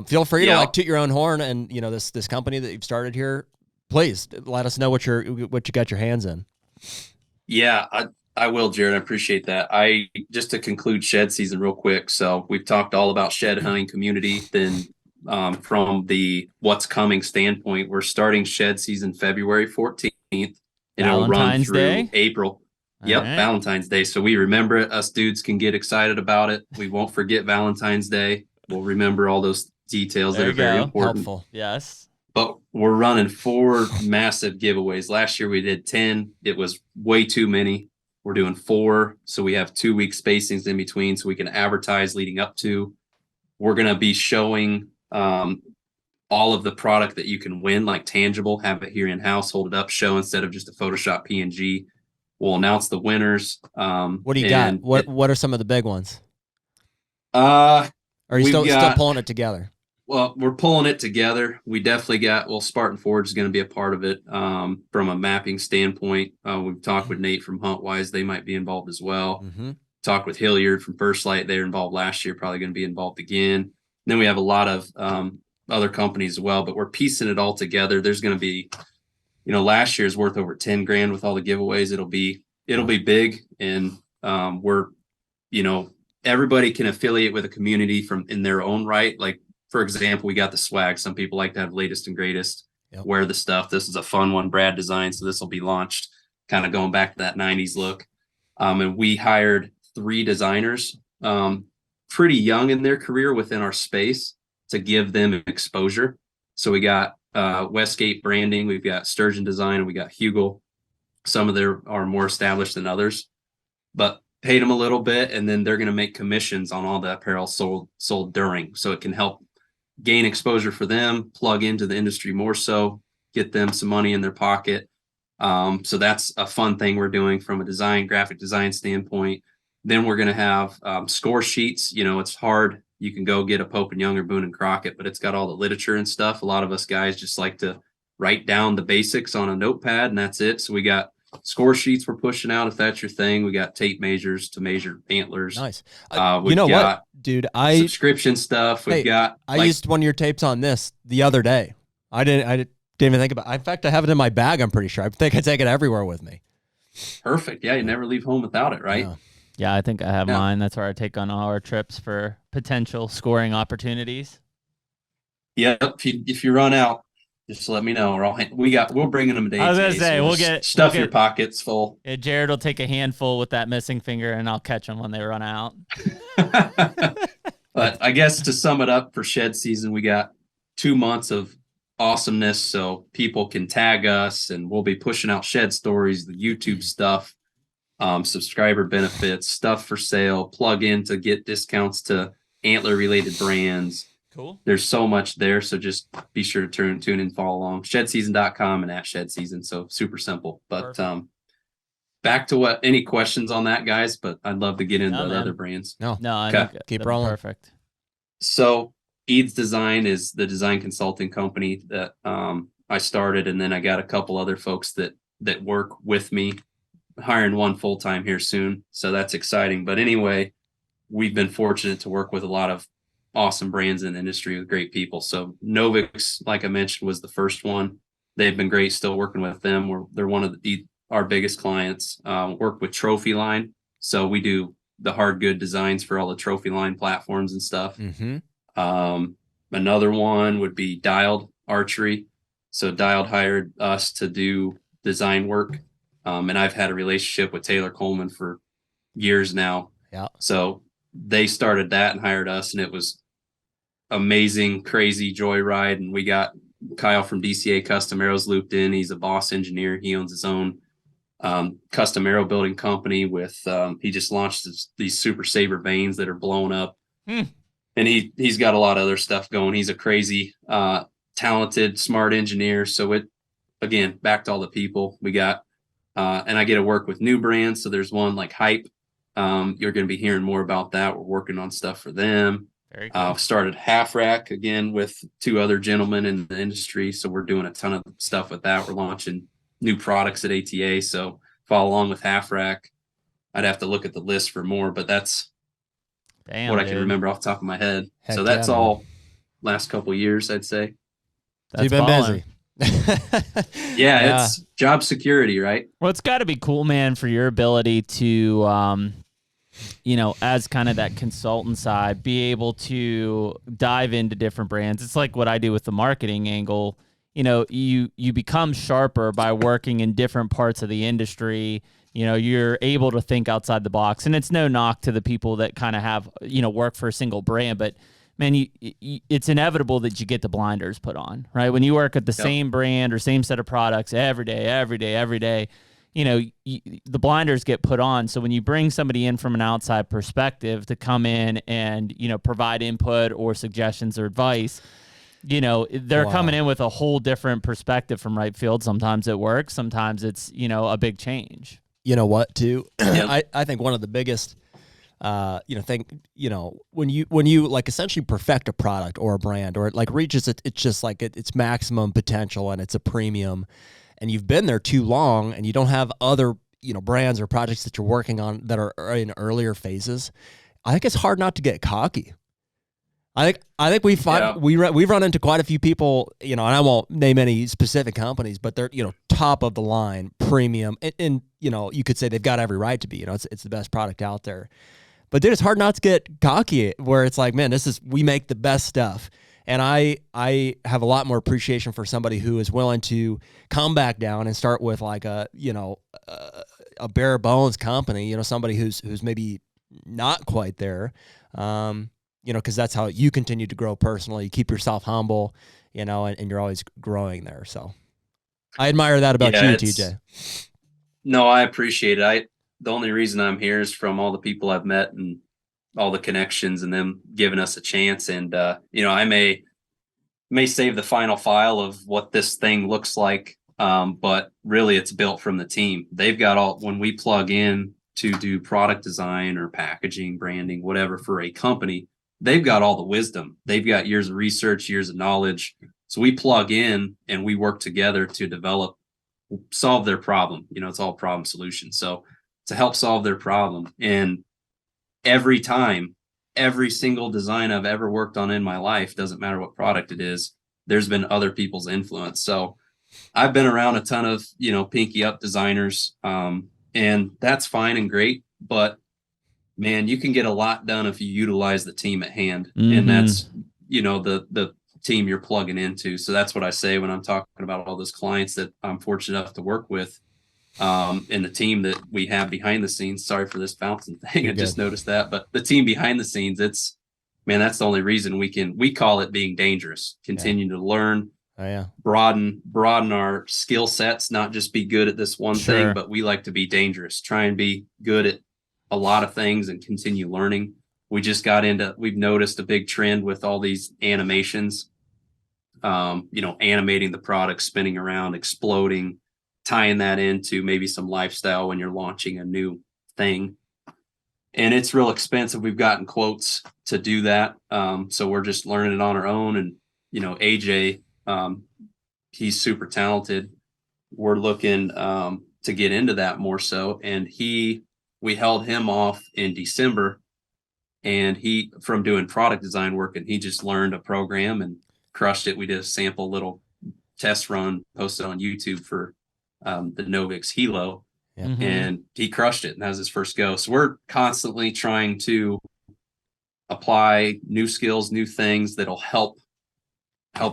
[SPEAKER 4] Feel free to like toot your own horn, and this company that you've started here. Please let us know what you got your hands in.
[SPEAKER 5] Yeah, I will, Jared. I appreciate that. Just to conclude shed season real quick. So we've talked all about shed hunting community. Then from the what's coming standpoint, we're starting shed season February 14th. And it'll run through April. Yep, right. Valentine's Day. So we remember it. Us dudes can get excited about it. We won't forget Valentine's Day. We'll remember all those details that are very important.
[SPEAKER 3] Helpful. Yes.
[SPEAKER 5] But we're running 4 massive giveaways. Last year we did 10. It was way too many. We're doing 4. So we have 2-week spacings in between so we can advertise leading up to. We're going to be showing all of the product that you can win, like tangible, have it here in-house, hold it up, show instead of just a Photoshop PNG. We'll announce the winners.
[SPEAKER 4] What do you got? What are some of the big ones?
[SPEAKER 5] Are
[SPEAKER 4] you still pulling it together?
[SPEAKER 5] Well, we're pulling it together. We definitely Spartan Forge is going to be a part of it from a mapping standpoint. We've talked with Nate from HuntWise. They might be involved as well. Talked with Hilliard from First Light. They were involved last year, probably going to be involved again. And then we have a lot of other companies as well, but we're piecing it all together. There's going to be, last year's worth over 10 grand with all the giveaways. It'll be big. And we're, everybody can affiliate with a community in their own right. Like, for example, we got the swag. Some people like to have latest and greatest, wear the stuff. This is a fun one Brad designed. So this will be launched kind of going back to that 90s look. And we hired 3 designers, pretty young in their career within our space to give them exposure. So we got Westgate Branding, we've got Sturgeon Design, and we got Hugel. Some of them are more established than others. But paid them a little bit, and then they're going to make commissions on all the apparel sold during. So it can help gain exposure for them, plug into the industry more so, get them some money in their pocket. So that's a fun thing we're doing from a graphic design standpoint. Then we're going to have score sheets. It's hard. You can go get a Pope and Young or Boone and Crockett, but it's got all the literature and stuff. A lot of us guys just like to write down the basics on a notepad, and that's it. So we got score sheets we're pushing out if that's your thing. We got tape measures to measure antlers.
[SPEAKER 4] Nice.
[SPEAKER 5] You know what,
[SPEAKER 4] dude?
[SPEAKER 5] Subscription stuff.
[SPEAKER 4] I used one of your tapes on this the other day. I didn't even think about it. In fact, I have it in my bag, I'm pretty sure. I think I take it everywhere with me.
[SPEAKER 5] Perfect. Yeah, you never leave home without it, right?
[SPEAKER 3] Yeah, I think I have mine. That's where I take on all our trips for potential scoring opportunities.
[SPEAKER 5] Yeah, if you run out, just let me know. We'll bring them today.
[SPEAKER 3] I was gonna say we'll get
[SPEAKER 5] your pockets full.
[SPEAKER 3] Yeah, Jared will take a handful with that missing finger, and I'll catch them when they run out.
[SPEAKER 5] But I guess to sum it up for shed season, we got 2 months of awesomeness, so people can tag us, and we'll be pushing out shed stories, the YouTube stuff, subscriber benefits, stuff for sale, plug in to get discounts to antler related brands.
[SPEAKER 3] Cool.
[SPEAKER 5] There's so much there, so just be sure to tune in and follow along. Shedseason.com and @shedseason. So super simple. But back to any questions on that, guys? But I'd love to get into the other brands.
[SPEAKER 3] No, I think
[SPEAKER 4] keep rolling.
[SPEAKER 3] Perfect.
[SPEAKER 5] So Eads Design is the design consulting company that I started, and then I got a couple other folks that work with me, hiring one full time here soon. So that's exciting. But anyway, we've been fortunate to work with a lot of awesome brands in the industry with great people. So Novix, like I mentioned, was the first one. They've been great. Still working with them. They're one of our biggest clients. Work with Trophy Line, so we do the hard good designs for all the Trophy Line platforms and stuff.
[SPEAKER 4] Mm-hmm.
[SPEAKER 5] Another one would be Dialed Archery. So Dialed hired us to do design work, and I've had a relationship with Taylor Coleman for years now.
[SPEAKER 4] Yeah.
[SPEAKER 5] So they started that and hired us, and it was amazing, crazy joyride. And we got Kyle from DCA Custom Arrows looped in. He's a boss engineer. He owns his own custom arrow building company with he just launched these Super Saber vanes that are blowing up. And he's got a lot of other stuff going. He's a crazy talented, smart engineer. So it, again, back to all the people we got. And I get to work with new brands. So there's one like Hype. You're going to be hearing more about that. We're working on stuff for them.
[SPEAKER 3] Very cool.
[SPEAKER 5] Started Half Rack again with 2 other gentlemen in the industry. So we're doing a ton of stuff with that. We're launching new products at ATA. So follow along with Half Rack. I'd have to look at the list for more, but that's what I can remember off the top of my head. So that's all last couple of years, I'd say.
[SPEAKER 3] That's
[SPEAKER 4] You've been busy.
[SPEAKER 5] Yeah, it's job security, right?
[SPEAKER 3] Well, it's got to be cool, man, for your ability to, as kind of that consultant side, be able to dive into different brands. It's like what I do with the marketing angle. You become sharper by working in different parts of the industry. You're able to think outside the box, and it's no knock to the people that kind of have, work for a single brand, but man, it's inevitable that you get the blinders put on, right? When you work at the same brand or same set of products every day, the blinders get put on. So when you bring somebody in from an outside perspective to come in and, provide input or suggestions or advice, they're coming in with a whole different perspective from right field. Sometimes it works. Sometimes it's, a big change.
[SPEAKER 4] You know what, too? I think one of the biggest when you like essentially perfect a product or a brand, or it like reaches it's just like its maximum potential and it's a premium, and you've been there too long and you don't have other, brands or projects that you're working on that are in earlier phases, I think it's hard not to get cocky. I think we've run into quite a few people, and I won't name any specific companies, but they're, top of the line, premium, and you could say they've got every right to be, it's the best product out there. But dude, it's hard not to get cocky where it's like, man, we make the best stuff. And I have a lot more appreciation for somebody who is willing to come back down and start with like a bare bones company, somebody who's maybe not quite there. Because that's how you continue to grow personally. You keep yourself humble, and you're always growing there. So I admire that about you, TJ.
[SPEAKER 5] No, I appreciate it. the only reason I'm here is from all the people I've met and all the connections and them giving us a chance. And, I may save the final file of what this thing looks like. But really it's built from the team. They've got when we plug in to do product design or packaging, branding, whatever for a company, they've got all the wisdom. They've got years of research, years of knowledge. So we plug in and we work together to solve their problem. It's all problem solution. So to help solve their problem. And every single design I've ever worked on in my life, doesn't matter what product it is, there's been other people's influence. So I've been around a ton of, pinky up designers, and that's fine and great, but man, you can get a lot done if you utilize the team at hand.
[SPEAKER 3] Mm-hmm.
[SPEAKER 5] And that's, the team you're plugging into. So that's what I say when I'm talking about all those clients that I'm fortunate enough to work with, and the team that we have behind the scenes. Sorry for this fountain thing. I just noticed that, but the team behind the scenes, that's the only reason we call it being dangerous, continue to learn.
[SPEAKER 4] Oh, yeah.
[SPEAKER 5] Broaden our skill sets, not just be good at this one thing, but we like to be dangerous, try and be good at a lot of things and continue learning. We've noticed a big trend with all these animations, animating the product, spinning around, exploding, tying that into maybe some lifestyle when you're launching a new thing. And it's real expensive. We've gotten quotes to do that. So we're just learning it on our own. And, AJ, he's super talented. We're looking to get into that more so. And we held him off in December, and from doing product design work, and he just learned a program and crushed it. We did a sample little test run, posted on YouTube for the Novix Hilo, and he crushed it. And that was his first go. So we're constantly trying to apply new skills, new things that'll help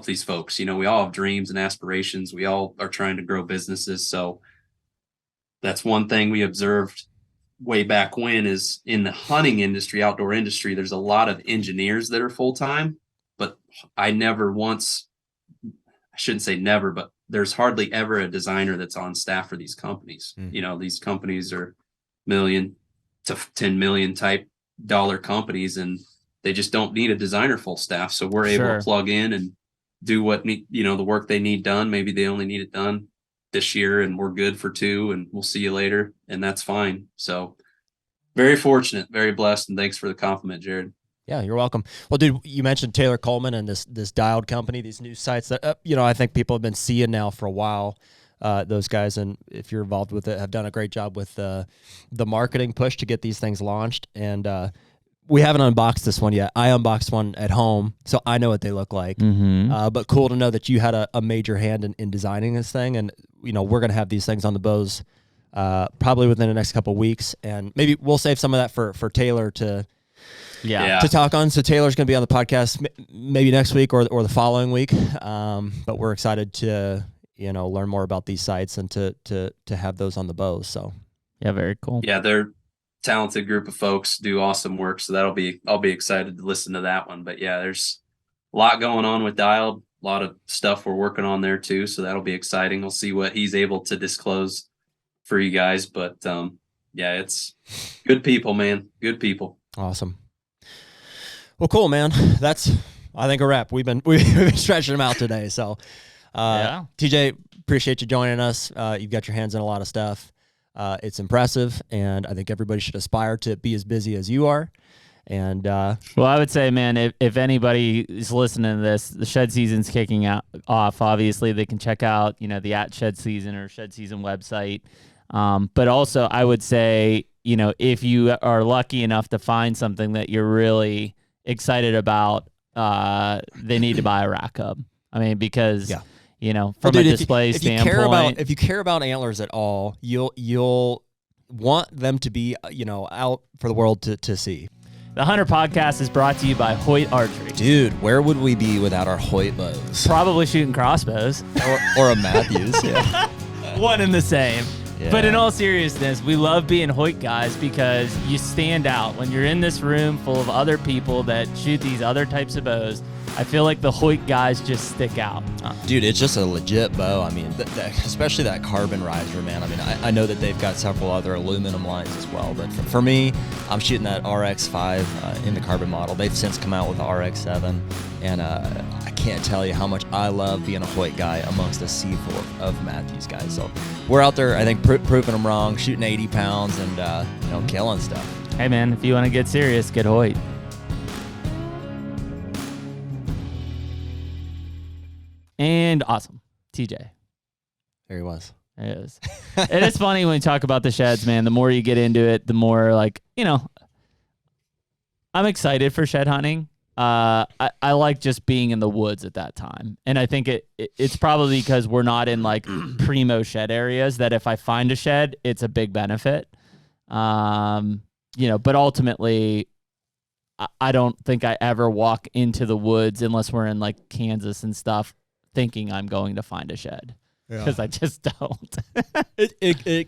[SPEAKER 5] these folks. We all have dreams and aspirations. We all are trying to grow businesses. So that's one thing we observed way back when is in the hunting industry, outdoor industry, there's a lot of engineers that are full-time, but I shouldn't say never, but there's hardly ever a designer that's on staff for these companies. These companies are $1 million to $10 million type dollar companies, and they just don't need a designer full staff. So we're able to plug in and do the work they need done. Maybe they only need it done this year and we're good for 2 and we'll see you later. And that's fine. So very fortunate, very blessed. And thanks for the compliment, Jared.
[SPEAKER 4] Yeah, you're welcome. Well, dude, you mentioned Taylor Coleman and this Dialed company, these new sites that, I think people have been seeing now for a while. Those guys, and if you're involved with it, have done a great job with the marketing push to get these things launched. And we haven't unboxed this one yet. I unboxed one at home, so I know what they look like. But cool to know that you had a major hand in designing this thing. And, we're going to have these things on the bows probably within the next couple of weeks. And maybe we'll save some of that for Taylor to talk on. So Taylor's going to be on the podcast maybe next week or the following week. But we're excited to, learn more about these sites and to have those on the bows. So,
[SPEAKER 3] yeah, very cool.
[SPEAKER 5] Yeah, they're talented group of folks, do awesome work. So I'll be excited to listen to that one. But yeah, there's a lot going on with Dialed, a lot of stuff we're working on there too. So that'll be exciting. We'll see what he's able to disclose for you guys. But yeah, it's good people, man. Good people.
[SPEAKER 4] Awesome. Well, cool, man. That's, I think, a wrap. We've been stretching them out today. So TJ, appreciate you joining us. You've got your hands in a lot of stuff. It's impressive, and I think everybody should aspire to be as busy as you are. And
[SPEAKER 3] well, I would say, man, if anybody is listening to this, the shed season's kicking off. Obviously, they can check out, the @Shed Season or Shed Season website. But also, I would say, if you are lucky enough to find something that you're really excited about, they need to buy a rack hub. I mean, because from a display standpoint,
[SPEAKER 4] if you care about antlers at all, you'll want them to be, out for the world to see.
[SPEAKER 3] The HUNTR Podcast is brought to you by Hoyt Archery.
[SPEAKER 1] Dude, where would we be without our Hoyt bows?
[SPEAKER 3] Probably shooting crossbows.
[SPEAKER 1] or a Matthews. Yeah.
[SPEAKER 3] One and the same.
[SPEAKER 1] Yeah.
[SPEAKER 3] But in all seriousness, we love being Hoyt guys because you stand out. When you're in this room full of other people that shoot these other types of bows, I feel like the Hoyt guys just stick out.
[SPEAKER 1] Dude, it's just a legit bow. I mean, especially that carbon riser, man. I mean, I know that they've got several other aluminum lines as well, but for me, I'm shooting that RX5 in the carbon model. They've since come out with the RX7, and I can't tell you how much I love being a Hoyt guy amongst a sea full of Matthews guys. So we're out there, I think, proving them wrong, shooting 80 pounds and, killing stuff.
[SPEAKER 3] Hey, man, if you want to get serious, get Hoyt. And awesome. TJ.
[SPEAKER 4] There he was.
[SPEAKER 3] It is. It is funny when you talk about the sheds, man. The more you get into it, the more I'm excited for shed hunting. I like just being in the woods at that time. And I think it's probably because we're not in like primo shed areas that if I find a shed, it's a big benefit. But ultimately I don't think I ever walk into the woods unless we're in like Kansas and stuff thinking I'm going to find a shed, because I just don't.
[SPEAKER 4] You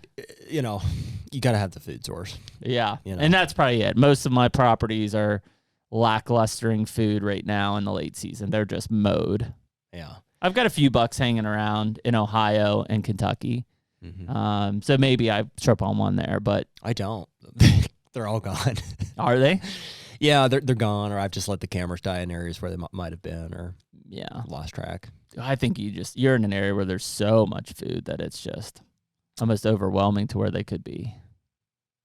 [SPEAKER 4] got to have the food source.
[SPEAKER 3] Yeah. And that's probably it. Most of my properties are lacklustering food right now in the late season. They're just mowed.
[SPEAKER 4] Yeah.
[SPEAKER 3] I've got a few bucks hanging around in Ohio and Kentucky. Mm-hmm. So maybe I trip on one there, but
[SPEAKER 4] I don't. They're all gone.
[SPEAKER 3] Are they?
[SPEAKER 4] Yeah, they're gone, or I've just let the cameras die in areas where they might have been, or lost track.
[SPEAKER 3] I think you're in an area where there's so much food that it's just almost overwhelming to where they could be.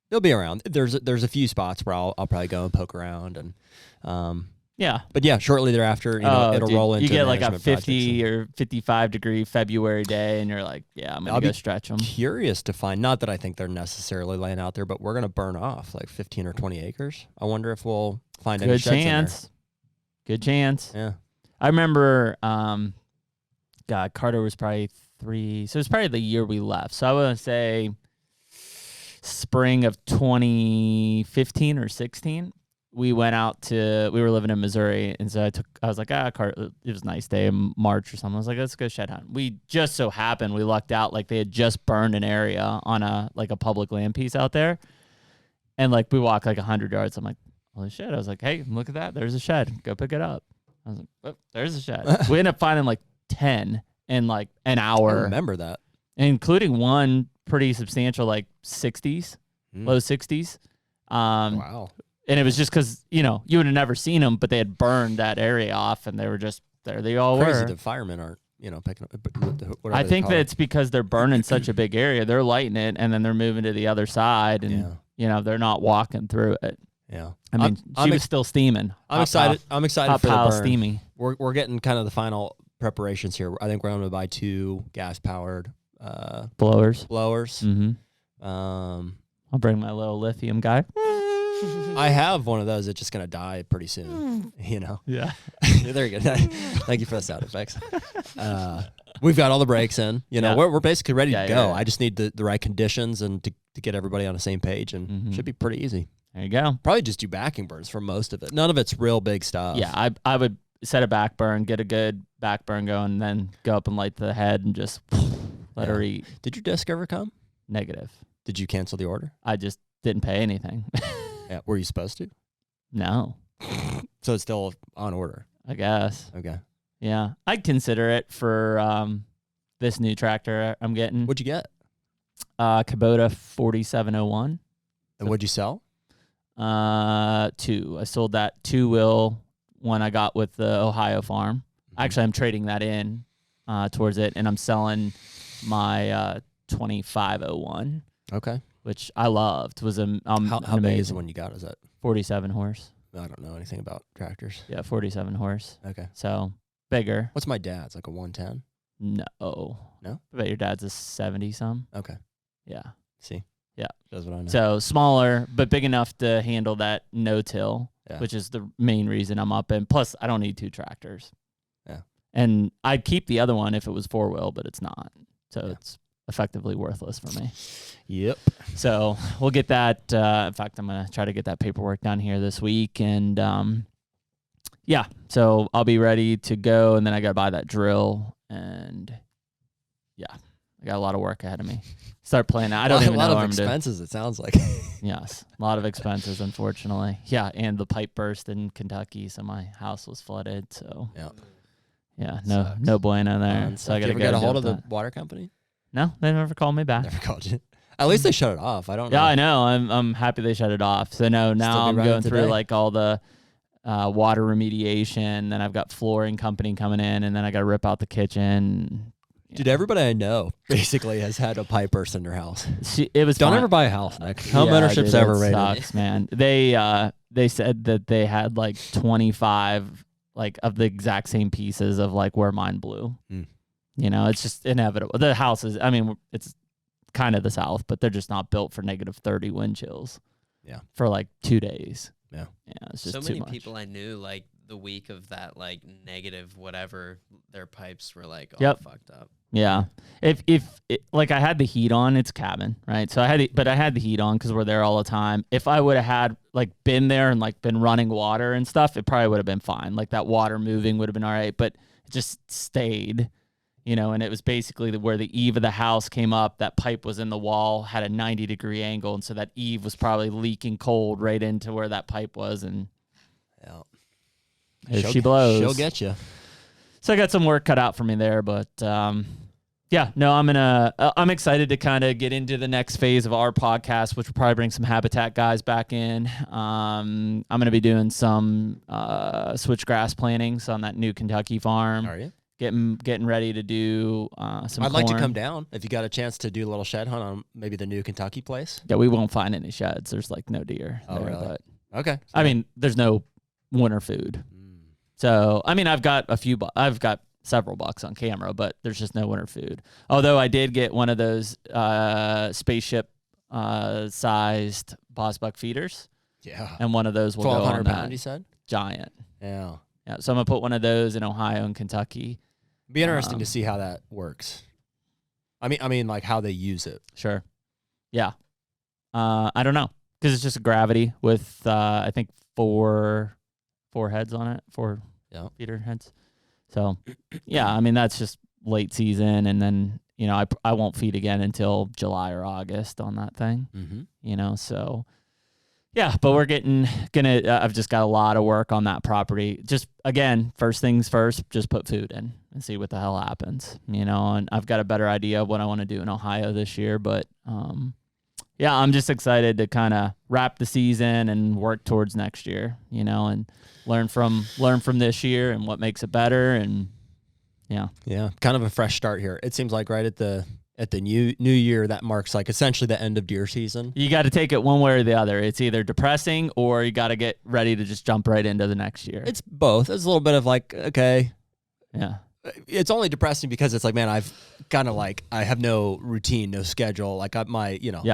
[SPEAKER 4] They'll be around. There's a few spots where I'll probably go and poke around, and but shortly thereafter, it'll roll into.
[SPEAKER 3] You get like a 50 or 55 degree February day, and you're like, I'm gonna go stretch them.
[SPEAKER 4] Curious to find, not that I think they're necessarily laying out there, but we're gonna burn off like 15 or 20 acres. I wonder if we'll find any sheds in there.
[SPEAKER 3] Good chance.
[SPEAKER 4] Yeah.
[SPEAKER 3] I remember, Carter was probably 3, so it was probably the year we left. So I would say spring of 2015 or 16. We went out we were living in Missouri, and so I was like, Carter, it was a nice day in March or something. I was like, let's go shed hunt. We just so happened, we lucked out, like they had just burned an area on a public land piece out there. And like we walked like 100 yards. I'm like, holy shit. I was like, hey, look at that. There's a shed. Go pick it up. I was like, oh, there's a shed. We ended up finding like 10 in like an hour.
[SPEAKER 4] I remember that.
[SPEAKER 3] Including one pretty substantial, like 60s, low 60s.
[SPEAKER 4] Wow.
[SPEAKER 3] And it was just because, you would have never seen them, but they had burned that area off, and they were just, there they all
[SPEAKER 4] Crazy
[SPEAKER 3] were.
[SPEAKER 4] the firemen aren't, picking up.
[SPEAKER 3] I think that it's because they're burning such a big area. They're lighting it, and then they're moving to the other side, and, they're not walking through it.
[SPEAKER 4] Yeah.
[SPEAKER 3] I mean, she was still steaming.
[SPEAKER 4] I'm excited. I'm excited for the burn.
[SPEAKER 3] Steamy.
[SPEAKER 4] We're getting kind of the final preparations here. I think we're going to buy 2 gas-powered
[SPEAKER 3] blowers.
[SPEAKER 4] Mm-hmm.
[SPEAKER 3] I'll bring my little lithium guy.
[SPEAKER 4] I have one of those that's just going to die pretty soon,
[SPEAKER 3] Yeah.
[SPEAKER 4] There you go. Thank you for the sound effects. We've got all the brakes in. We're basically ready to go. I just need the right conditions and to get everybody on the same page, and it should be pretty easy.
[SPEAKER 3] There you go.
[SPEAKER 4] Probably just do backing burns for most of it. None of it's real big stuff.
[SPEAKER 3] Yeah, I would set a back burn, get a good back burn going, and then go up and light the head and just let her eat.
[SPEAKER 4] Did your disc ever come?
[SPEAKER 3] Negative.
[SPEAKER 4] Did you cancel the order?
[SPEAKER 3] I just didn't pay anything.
[SPEAKER 4] Yeah. Were you supposed to?
[SPEAKER 3] No.
[SPEAKER 4] So it's still on order?
[SPEAKER 3] I guess.
[SPEAKER 4] Okay.
[SPEAKER 3] Yeah. I'd consider it for this new tractor I'm getting.
[SPEAKER 4] What'd you get?
[SPEAKER 3] Kubota 4701.
[SPEAKER 4] And what'd you sell?
[SPEAKER 3] 2. I sold that 2-wheel one I got with the Ohio farm. Actually, I'm trading that in towards it, and I'm selling my 2501.
[SPEAKER 4] Okay.
[SPEAKER 3] Which I loved. Was
[SPEAKER 4] how big is the one you got? Is that
[SPEAKER 3] 47 horse?
[SPEAKER 4] I don't know anything about tractors.
[SPEAKER 3] Yeah, 47 horse.
[SPEAKER 4] Okay.
[SPEAKER 3] So bigger.
[SPEAKER 4] What's my dad's? Like a 110?
[SPEAKER 3] No. I bet your dad's a 70 some.
[SPEAKER 4] Okay.
[SPEAKER 3] Yeah.
[SPEAKER 4] See.
[SPEAKER 3] Yeah.
[SPEAKER 4] That's what I know.
[SPEAKER 3] So smaller, but big enough to handle that no-till, which is the main reason I'm up in. Plus, I don't need 2 tractors.
[SPEAKER 4] Yeah.
[SPEAKER 3] And I'd keep the other one if it was 4-wheel, but it's not. So it's effectively worthless for me.
[SPEAKER 4] Yep.
[SPEAKER 3] So we'll get that. In fact, I'm going to try to get that paperwork done here this week. And so I'll be ready to go. And then I got to buy that drill. And I got a lot of work ahead of me. Start planning. I don't even know
[SPEAKER 4] a lot
[SPEAKER 3] what
[SPEAKER 4] of
[SPEAKER 3] I'm doing.
[SPEAKER 4] expenses. It sounds like.
[SPEAKER 3] Yes, a lot of expenses, unfortunately. Yeah, and the pipe burst in Kentucky, so my house was flooded. So yeah, no bueno there. So I got to
[SPEAKER 4] get a hold of the water company.
[SPEAKER 3] No, they never called me back.
[SPEAKER 4] Never called you. At least they shut it off. I don't know.
[SPEAKER 3] Yeah, I know. I'm happy they shut it off. So no, now I'm going through like all the water remediation. Then I've got flooring company coming in, and then I got to rip out the kitchen.
[SPEAKER 4] Dude, everybody I know basically has had a pipe burst in their house.
[SPEAKER 3] It was
[SPEAKER 4] Don't
[SPEAKER 3] fine.
[SPEAKER 4] ever buy a house, Nick. Home ownership's overrated.
[SPEAKER 3] Sucks, man. They said that they had like 25 like of the exact same pieces of like where mine blew. You know, it's just inevitable. The house is, I mean, it's kind of the South, but they're just not built for -30 wind chills.
[SPEAKER 4] Yeah.
[SPEAKER 3] For like 2 days.
[SPEAKER 4] Yeah.
[SPEAKER 3] Yeah. It's just
[SPEAKER 2] so
[SPEAKER 3] too
[SPEAKER 2] many
[SPEAKER 3] much.
[SPEAKER 2] people I knew, like the week of that, like negative whatever, their pipes were like all
[SPEAKER 3] Yep.
[SPEAKER 2] fucked up.
[SPEAKER 3] Yeah. If like I had the heat on, it's cabin, right? So I had the heat on because we're there all the time. If I would have had like been there and like been running water and stuff, it probably would have been fine. Like that water moving would have been all right, but it just stayed, you know, and it was basically where the eave of the house came up. That pipe was in the wall, had a 90-degree angle. And so that eave was probably leaking cold right into where that pipe was. And if she blows,
[SPEAKER 4] she'll get you.
[SPEAKER 3] So I got some work cut out for me there, but yeah, no, I'm excited to kind of get into the next phase of our podcast, which will probably bring some habitat guys back in. I'm going to be doing some switchgrass plantings on that new Kentucky farm.
[SPEAKER 4] Are you?
[SPEAKER 3] Getting ready to do some
[SPEAKER 4] I'd
[SPEAKER 3] corn.
[SPEAKER 4] like to come down if you got a chance to do a little shed hunt on maybe the new Kentucky place.
[SPEAKER 3] Yeah, we won't find any sheds. There's like no deer.
[SPEAKER 4] Oh,
[SPEAKER 3] there,
[SPEAKER 4] really?
[SPEAKER 3] But,
[SPEAKER 4] Okay.
[SPEAKER 3] I mean, there's no winter food. So, I mean, I've got several bucks on camera, but there's just no winter food. Although I did get one of those spaceship sized boss buck feeders.
[SPEAKER 4] Yeah.
[SPEAKER 3] And one of those will go on
[SPEAKER 4] 1,200
[SPEAKER 3] that.
[SPEAKER 4] pound, you said?
[SPEAKER 3] Giant.
[SPEAKER 4] Yeah.
[SPEAKER 3] Yeah. So I'm going to put one of those in Ohio and Kentucky.
[SPEAKER 4] Be interesting to see how that works. I mean, like how they use it.
[SPEAKER 3] Sure. Yeah. I don't know. Because it's just a gravity with, I think, four heads on it. Four feeder heads. So, yeah, I mean, that's just late season. And then, you know, I won't feed again until July or August on that thing.
[SPEAKER 4] Mm-hmm.
[SPEAKER 3] You know, so, yeah, but we're I've just got a lot of work on that property. Just, again, first things first, just put food in and see what the hell happens, you know, and I've got a better idea of what I want to do in Ohio this year. But, yeah, I'm just excited to kind of wrap the season and work towards next year, you know, and learn from this year and what makes it better. And yeah, kind of a fresh start here. It seems like right at the new year, that marks like essentially the end of deer season. You got to take it one way or the other. It's either depressing or you got to get ready to just jump right into the next year.
[SPEAKER 4] It's both. It's a little bit of like, okay.
[SPEAKER 3] Yeah.
[SPEAKER 4] It's only depressing because it's like, man, I've kind of like, I have no routine, no schedule. Like the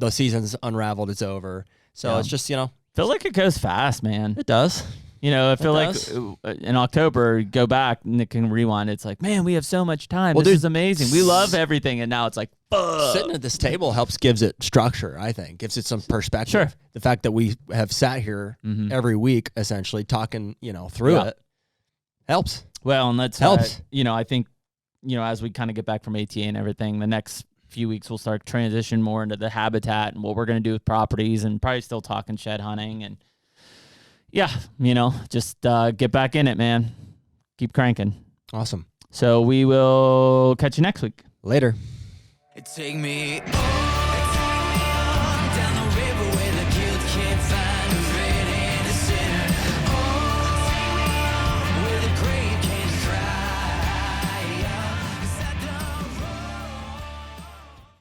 [SPEAKER 4] season's unraveled. It's over. So it's just,
[SPEAKER 3] feel like it goes fast, man.
[SPEAKER 4] It does.
[SPEAKER 3] You know, I feel like in October, go back, Nick can rewind. It's like, man, we have so much time. This is amazing. We love everything. And now it's like, fuck.
[SPEAKER 4] Sitting at this table gives it structure, I think. Gives it some perspective.
[SPEAKER 3] Sure.
[SPEAKER 4] The fact that we have sat here every week, essentially, talking, through it, helps.
[SPEAKER 3] Well, and that's
[SPEAKER 4] helps.
[SPEAKER 3] I think, as we kind of get back from ATA and everything, the next few weeks we'll start transition more into the habitat and what we're going to do with properties, and probably still talking shed hunting. And yeah, just get back in it, man. Keep cranking.
[SPEAKER 4] Awesome.
[SPEAKER 3] So we will catch you next week.
[SPEAKER 4] Later.
[SPEAKER 6] Take me